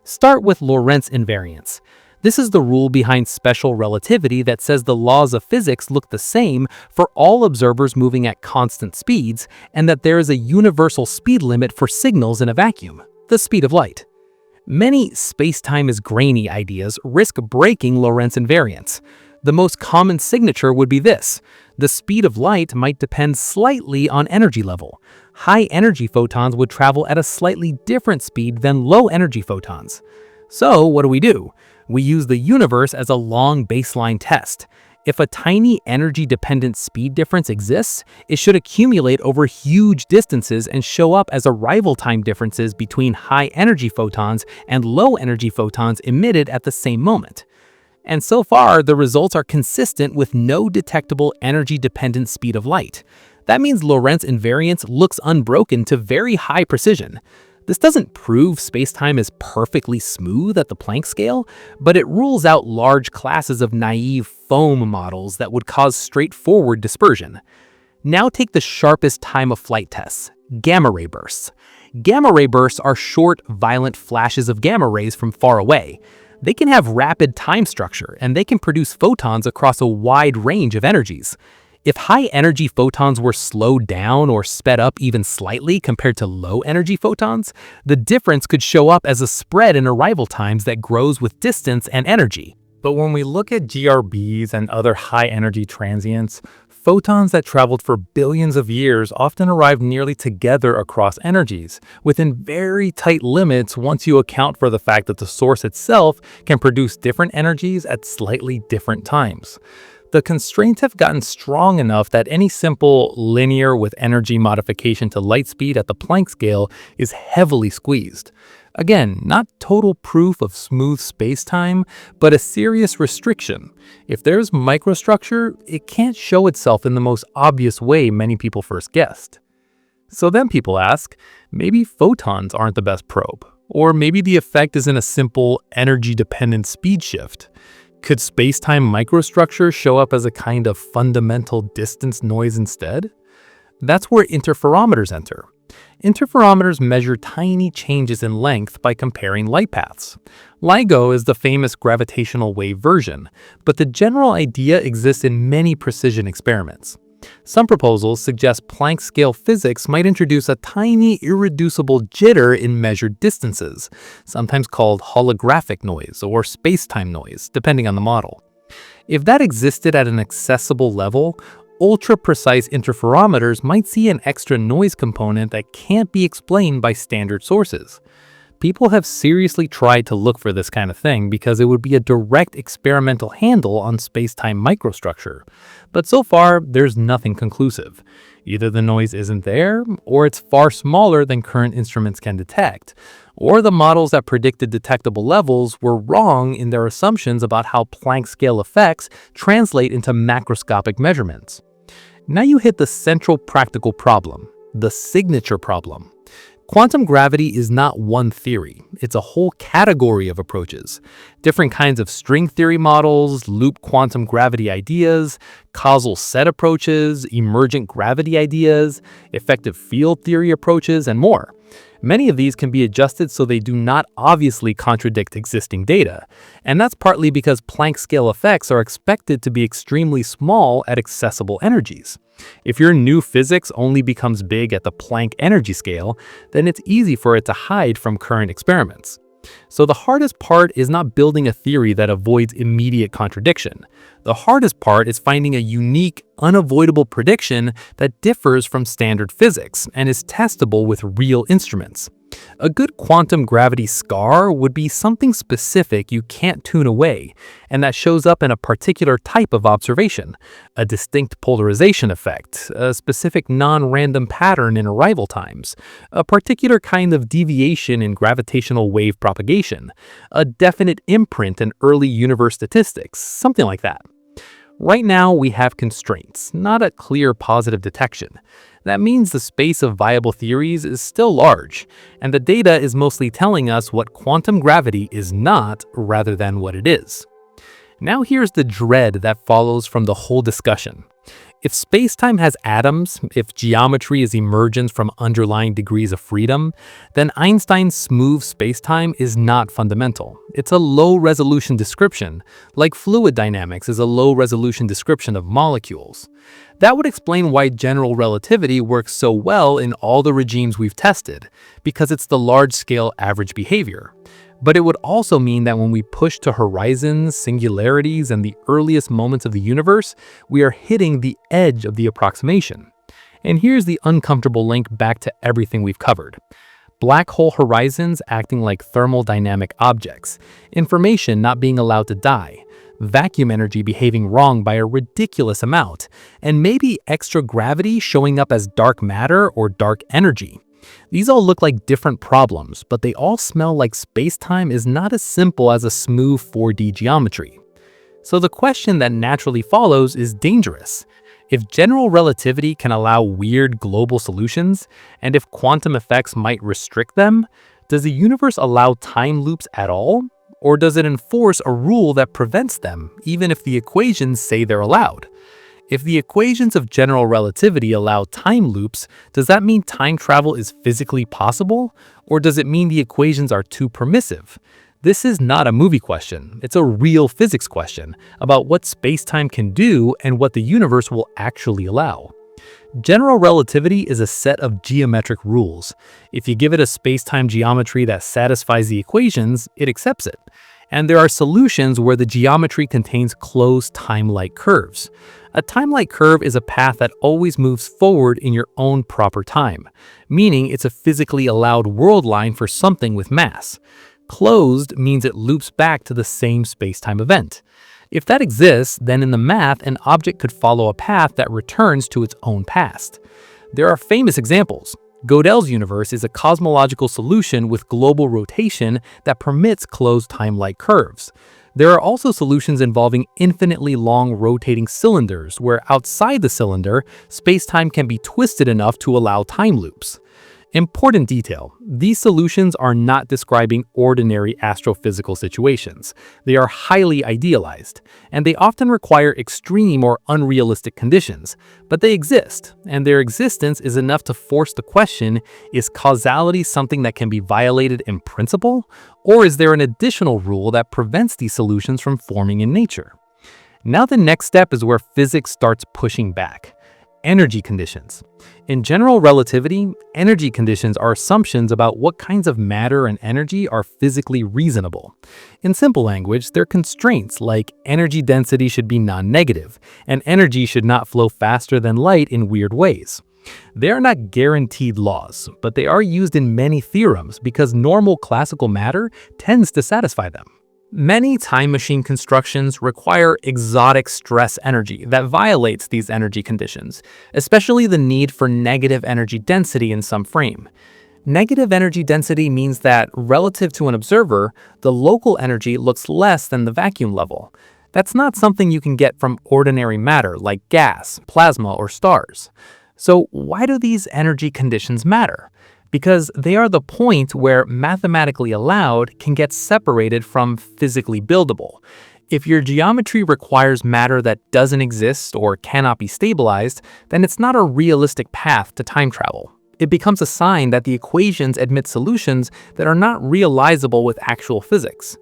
Start with Lorentz invariance. This is the rule behind special relativity that says the laws of physics look the same for all observers moving at constant speeds, and that there is a universal speed limit for signals in a vacuum, the speed of light. Many spacetime is grainy ideas risk breaking Lorentz invariance. The most common signature would be this: the speed of light might depend slightly on energy level. High-energy photons would travel at a slightly different speed than low-energy photons. So what do? We use the universe as a long baseline test. If a tiny energy-dependent speed difference exists, it should accumulate over huge distances and show up as arrival time differences between high-energy photons and low-energy photons emitted at the same moment. And so far, the results are consistent with no detectable energy-dependent speed of light. That means Lorentz invariance looks unbroken to very high precision. This doesn't prove spacetime is perfectly smooth at the Planck scale, but it rules out large classes of naive foam models that would cause straightforward dispersion. Now take the sharpest time-of-flight tests, gamma-ray bursts. Gamma-ray bursts are short, violent flashes of gamma rays from far away. They can have rapid time structure, and they can produce photons across a wide range of energies. If high-energy photons were slowed down or sped up even slightly compared to low-energy photons, the difference could show up as a spread in arrival times that grows with distance and energy. But when we look at GRBs and other high-energy transients, photons that traveled for billions of years often arrive nearly together across energies, within very tight limits once you account for the fact that the source itself can produce different energies at slightly different times. The constraints have gotten strong enough that any simple linear with energy modification to light speed at the Planck scale is heavily squeezed. Again, not total proof of smooth spacetime, but a serious restriction. If there's microstructure, it can't show itself in the most obvious way many people first guessed. So then people ask, maybe photons aren't the best probe, or maybe the effect isn't a simple energy-dependent speed shift. Could spacetime microstructure show up as a kind of fundamental distance noise instead? That's where interferometers enter. Interferometers measure tiny changes in length by comparing light paths. LIGO is the famous gravitational wave version, but the general idea exists in many precision experiments. Some proposals suggest Planck-scale physics might introduce a tiny, irreducible jitter in measured distances, sometimes called holographic noise or spacetime noise, depending on the model. If that existed at an accessible level, ultra-precise interferometers might see an extra noise component that can't be explained by standard sources. People have seriously tried to look for this kind of thing because it would be a direct experimental handle on space-time microstructure. But so far, there's nothing conclusive. Either the noise isn't there, or it's far smaller than current instruments can detect, or the models that predicted detectable levels were wrong in their assumptions about how Planck-scale effects translate into macroscopic measurements. Now you hit the central practical problem, the signature problem. Quantum gravity is not one theory, it's a whole category of approaches. Different kinds of string theory models, loop quantum gravity ideas, causal set approaches, emergent gravity ideas, effective field theory approaches, and more. Many of these can be adjusted so they do not obviously contradict existing data, and that's partly because Planck-scale effects are expected to be extremely small at accessible energies. If your new physics only becomes big at the Planck energy scale, then it's easy for it to hide from current experiments. So the hardest part is not building a theory that avoids immediate contradiction. The hardest part is finding a unique, unavoidable prediction that differs from standard physics and is testable with real instruments. A good quantum gravity scar would be something specific you can't tune away, and that shows up in a particular type of observation, a distinct polarization effect, a specific non-random pattern in arrival times, a particular kind of deviation in gravitational wave propagation, a definite imprint in early universe statistics, something like that. Right now, we have constraints, not a clear positive detection. That means the space of viable theories is still large, and the data is mostly telling us what quantum gravity is not rather than what it is. Now here's the dread that follows from the whole discussion. If space-time has atoms, if geometry is emergence from underlying degrees of freedom, then Einstein's smooth space-time is not fundamental. It's a low-resolution description, like fluid dynamics is a low-resolution description of molecules. That would explain why general relativity works so well in all the regimes we've tested, because it's the large-scale average behavior. But it would also mean that when we push to horizons, singularities, and the earliest moments of the universe, we are hitting the edge of the approximation. And here's the uncomfortable link back to everything we've covered. Black hole horizons acting like thermodynamic objects, information not being allowed to die, vacuum energy behaving wrong by a ridiculous amount, and maybe extra gravity showing up as dark matter or dark energy. These all look like different problems, but they all smell like space-time is not as simple as a smooth 4D geometry. So the question that naturally follows is dangerous. If general relativity can allow weird global solutions, and if quantum effects might restrict them, does the universe allow time loops at all? Or does it enforce a rule that prevents them, even if the equations say they're allowed? If the equations of general relativity allow time loops, does that mean time travel is physically possible? Or does it mean the equations are too permissive? This is not a movie question, it's a real physics question about what space-time can do and what the universe will actually allow. General relativity is a set of geometric rules. If you give it a space-time geometry that satisfies the equations, it accepts it. And there are solutions where the geometry contains closed time-like curves. A time-like curve is a path that always moves forward in your own proper time, meaning it's a physically allowed world line for something with mass. Closed means it loops back to the same space-time event. If that exists, then in the math, an object could follow a path that returns to its own past. There are famous examples. Gödel's universe is a cosmological solution with global rotation that permits closed time-like curves. There are also solutions involving infinitely long rotating cylinders, where outside the cylinder, space-time can be twisted enough to allow time loops. Important detail, these solutions are not describing ordinary astrophysical situations. They are highly idealized, and they often require extreme or unrealistic conditions. But they exist, and their existence is enough to force the question, is causality something that can be violated in principle? Or is there an additional rule that prevents these solutions from forming in nature? Now the next step is where physics starts pushing back. energy conditions. In general relativity, energy conditions are assumptions about what kinds of matter and energy are physically reasonable. In simple language, they're constraints like energy density should be non-negative, and energy should not flow faster than light in weird ways. They are not guaranteed laws, but they are used in many theorems because normal classical matter tends to satisfy them. Many time machine constructions require exotic stress energy that violates these energy conditions, especially the need for negative energy density in some frame. Negative energy density means that, relative to an observer, the local energy looks less than the vacuum level. That's not something you can get from ordinary matter like gas, plasma, or stars. So why do these energy conditions matter? Because they are the point where mathematically allowed can get separated from physically buildable. If your geometry requires matter that doesn't exist or cannot be stabilized, then it's not a realistic path to time travel. It becomes a sign that the equations admit solutions that are not realizable with actual physics.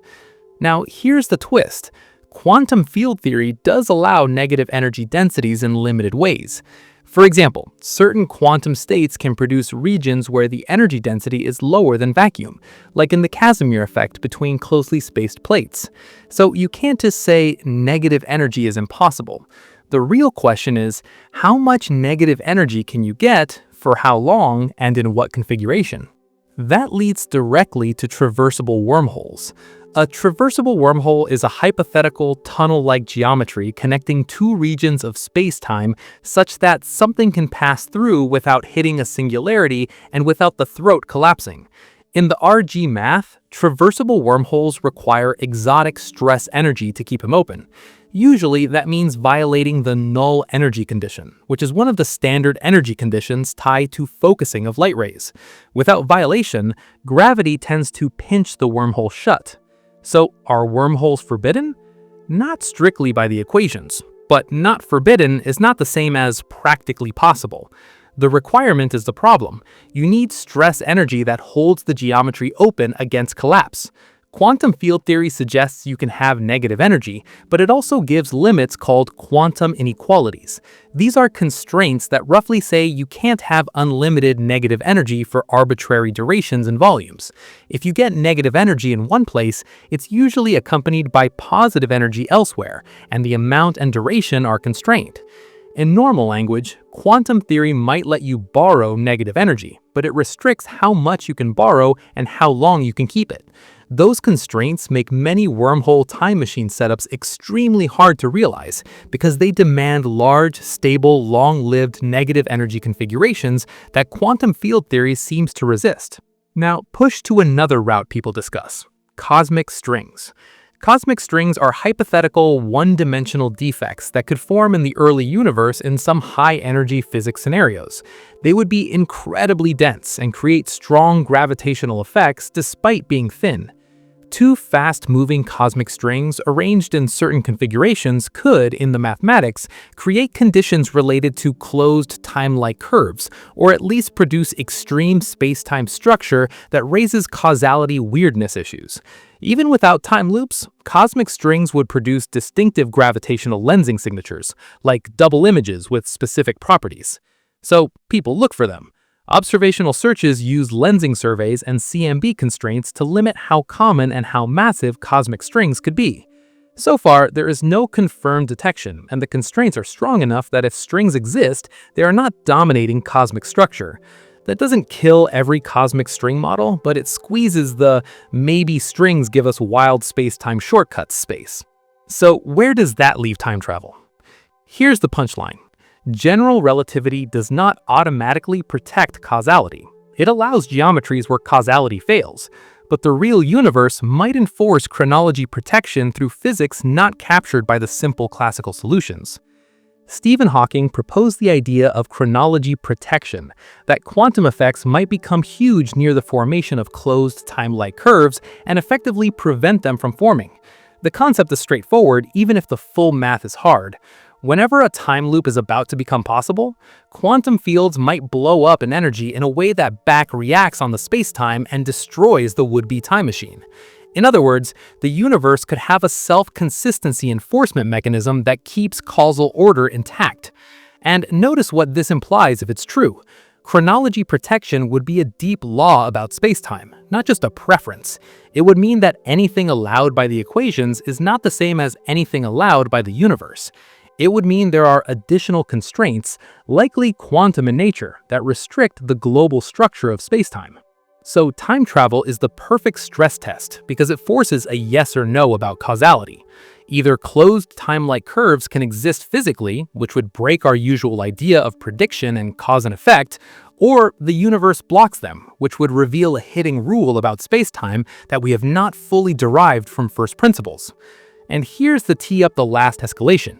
Now, here's the twist. Quantum field theory does allow negative energy densities in limited ways. For example, certain quantum states can produce regions where the energy density is lower than vacuum, like in the Casimir effect between closely spaced plates. So you can't just say negative energy is impossible. The real question is, how much negative energy can you get, for how long, and in what configuration? That leads directly to traversable wormholes. A traversable wormhole is a hypothetical tunnel-like geometry connecting two regions of space-time such that something can pass through without hitting a singularity and without the throat collapsing. In the RG math, traversable wormholes require exotic stress energy to keep them open. Usually, that means violating the null energy condition, which is one of the standard energy conditions tied to focusing of light rays. Without violation, gravity tends to pinch the wormhole shut. So, are wormholes forbidden? Not strictly by the equations, but not forbidden is not the same as practically possible. The requirement is the problem. You need stress energy that holds the geometry open against collapse. Quantum field theory suggests you can have negative energy, but it also gives limits called quantum inequalities. These are constraints that roughly say you can't have unlimited negative energy for arbitrary durations and volumes. If you get negative energy in one place, it's usually accompanied by positive energy elsewhere, and the amount and duration are constrained. In normal language, quantum theory might let you borrow negative energy, but it restricts how much you can borrow and how long you can keep it. Those constraints make many wormhole time machine setups extremely hard to realize because they demand large, stable, long-lived negative energy configurations that quantum field theory seems to resist. Now, push to another route people discuss: cosmic strings. Cosmic strings are hypothetical, one-dimensional defects that could form in the early universe in some high-energy physics scenarios. They would be incredibly dense and create strong gravitational effects despite being thin. Two fast-moving cosmic strings arranged in certain configurations could, in the mathematics, create conditions related to closed time-like curves, or at least produce extreme space-time structure that raises causality weirdness issues. Even without time loops, cosmic strings would produce distinctive gravitational lensing signatures, like double images with specific properties. So people look for them. Observational searches use lensing surveys and CMB constraints to limit how common and how massive cosmic strings could be. So far, there is no confirmed detection, and the constraints are strong enough that if strings exist, they are not dominating cosmic structure. That doesn't kill every cosmic string model, but it squeezes the maybe strings give us wild space-time shortcuts space. So where does that leave time travel? Here's the punchline. General relativity does not automatically protect causality. It allows geometries where causality fails, but the real universe might enforce chronology protection through physics not captured by the simple classical solutions. Stephen Hawking proposed the idea of chronology protection, that quantum effects might become huge near the formation of closed time-like curves and effectively prevent them from forming. The concept is straightforward, even if the full math is hard. Whenever a time loop is about to become possible, quantum fields might blow up in energy in a way that back reacts on the spacetime and destroys the would-be time machine. In other words, the universe could have a self-consistency enforcement mechanism that keeps causal order intact. And notice what this implies if it's true. Chronology protection would be a deep law about spacetime, not just a preference. It would mean that anything allowed by the equations is not the same as anything allowed by the universe. It would mean there are additional constraints, likely quantum in nature, that restrict the global structure of spacetime. So time travel is the perfect stress test because it forces a yes or no about causality. Either closed time-like curves can exist physically, which would break our usual idea of prediction and cause and effect, or the universe blocks them, which would reveal a hidden rule about spacetime that we have not fully derived from first principles. And here's the tee up the last escalation.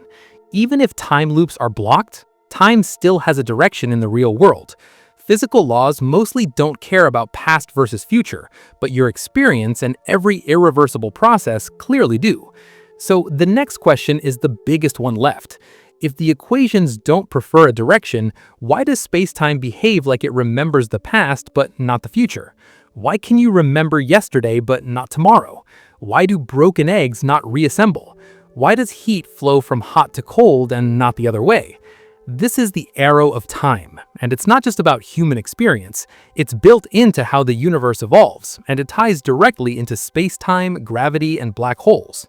Even if time loops are blocked, time still has a direction in the real world. Physical laws mostly don't care about past versus future, but your experience and every irreversible process clearly do. So the next question is the biggest one left. If the equations don't prefer a direction, why does spacetime behave like it remembers the past but not the future? Why can you remember yesterday but not tomorrow? Why do broken eggs not reassemble? Why does heat flow from hot to cold and not the other way? This is the arrow of time, and it's not just about human experience. It's built into how the universe evolves, and it ties directly into space-time, gravity, and black holes.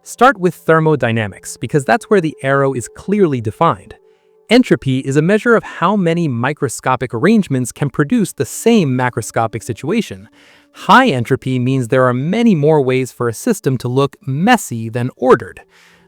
Start with thermodynamics, because that's where the arrow is clearly defined. Entropy is a measure of how many microscopic arrangements can produce the same macroscopic situation. High entropy means there are many more ways for a system to look messy than ordered.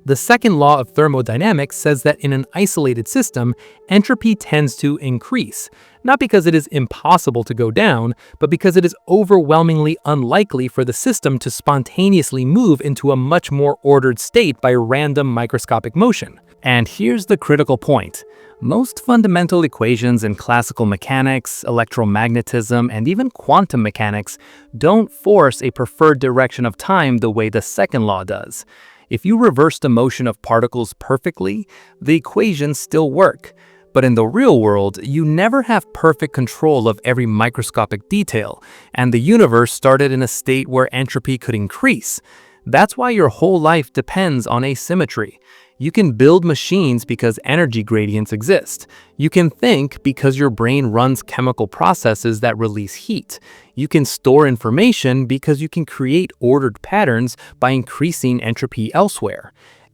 The second law of thermodynamics says that in an isolated system, entropy tends to increase, not because it is impossible to go down, but because it is overwhelmingly unlikely for the system to spontaneously move into a much more ordered state by random microscopic motion. And here's the critical point. Most fundamental equations in classical mechanics, electromagnetism, and even quantum mechanics don't force a preferred direction of time the way the second law does. If you reverse the motion of particles perfectly, the equations still work. But in the real world, you never have perfect control of every microscopic detail, and the universe started in a state where entropy could increase. That's why your whole life depends on asymmetry. You can build machines because energy gradients exist. You can think because your brain runs chemical processes that release heat. You can store information because you can create ordered patterns by increasing entropy elsewhere.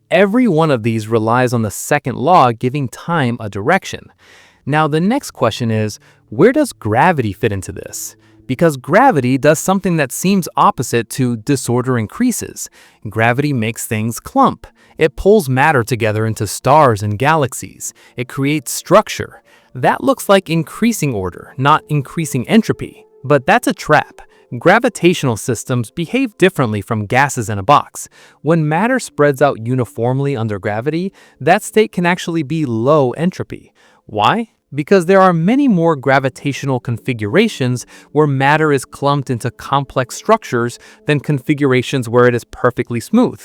Every one of these relies on the second law giving time a direction. Now, the next question is, where does gravity fit into this? Because gravity does something that seems opposite to disorder increases. Gravity makes things clump. It pulls matter together into stars and galaxies. It creates structure. That looks like increasing order, not increasing entropy. But that's a trap. Gravitational systems behave differently from gases in a box. When matter spreads out uniformly under gravity, that state can actually be low entropy. Why? Because there are many more gravitational configurations where matter is clumped into complex structures than configurations where it is perfectly smooth.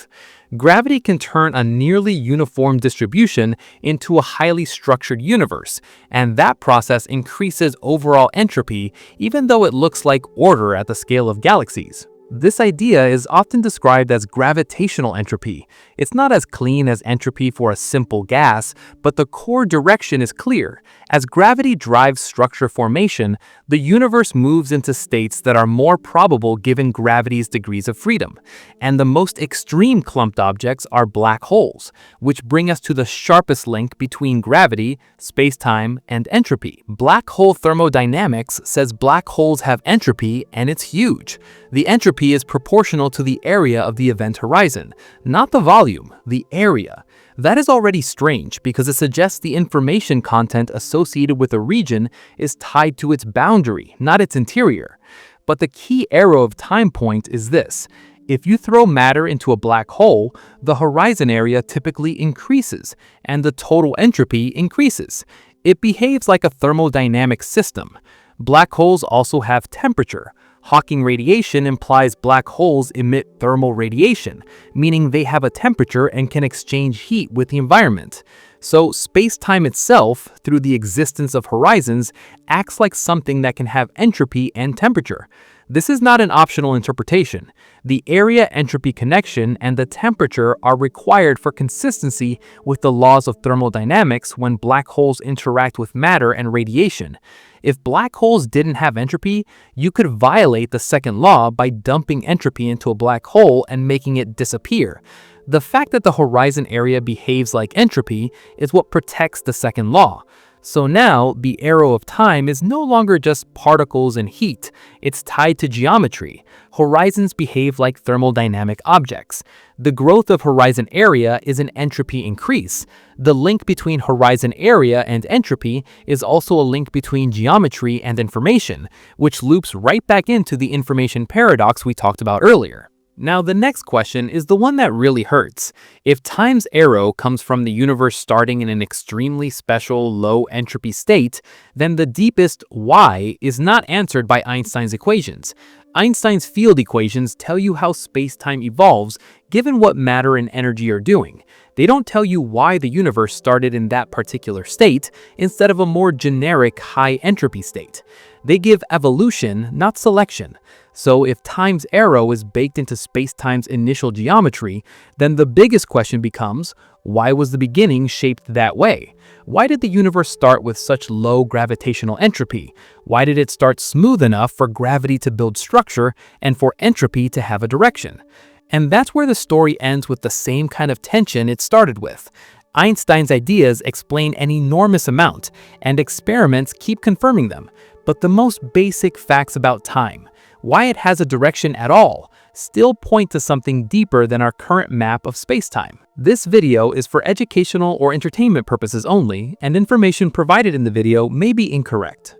Gravity can turn a nearly uniform distribution into a highly structured universe, and that process increases overall entropy even though it looks like order at the scale of galaxies. This idea is often described as gravitational entropy. It's not as clean as entropy for a simple gas, but the core direction is clear. As gravity drives structure formation, the universe moves into states that are more probable given gravity's degrees of freedom. And the most extreme clumped objects are black holes, which bring us to the sharpest link between gravity, spacetime, and entropy. Black hole thermodynamics says black holes have entropy, and it's huge. The entropy is proportional to the area of the event horizon, not the volume, the area. That is already strange because it suggests the information content associated with a region is tied to its boundary, not its interior. But the key arrow of time point is this. If you throw matter into a black hole, the horizon area typically increases, and the total entropy increases. It behaves like a thermodynamic system. Black holes also have temperature. Hawking radiation implies black holes emit thermal radiation, meaning they have a temperature and can exchange heat with the environment. So space-time itself, through the existence of horizons, acts like something that can have entropy and temperature. This is not an optional interpretation. The area-entropy connection and the temperature are required for consistency with the laws of thermodynamics when black holes interact with matter and radiation. If black holes didn't have entropy, you could violate the second law by dumping entropy into a black hole and making it disappear. The fact that the horizon area behaves like entropy is what protects the second law. So now, the arrow of time is no longer just particles and heat, it's tied to geometry. Horizons behave like thermodynamic objects. The growth of horizon area is an entropy increase. The link between horizon area and entropy is also a link between geometry and information, which loops right back into the information paradox we talked about earlier. Now, the next question is the one that really hurts. If time's arrow comes from the universe starting in an extremely special low entropy state, then the deepest why is not answered by Einstein's equations. Einstein's field equations tell you how space-time evolves given what matter and energy are doing. They don't tell you why the universe started in that particular state instead of a more generic high entropy state. They give evolution, not selection. So if time's arrow is baked into space-time's initial geometry, then the biggest question becomes, why was the beginning shaped that way? Why did the universe start with such low gravitational entropy? Why did it start smooth enough for gravity to build structure and for entropy to have a direction? And that's where the story ends with the same kind of tension it started with. Einstein's ideas explain an enormous amount, and experiments keep confirming them. But the most basic facts about time, why it has a direction at all, still point to something deeper than our current map of space-time. This video is for educational or entertainment purposes only, and information provided in the video may be incorrect.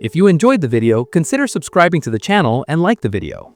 If you enjoyed the video, consider subscribing to the channel and like the video.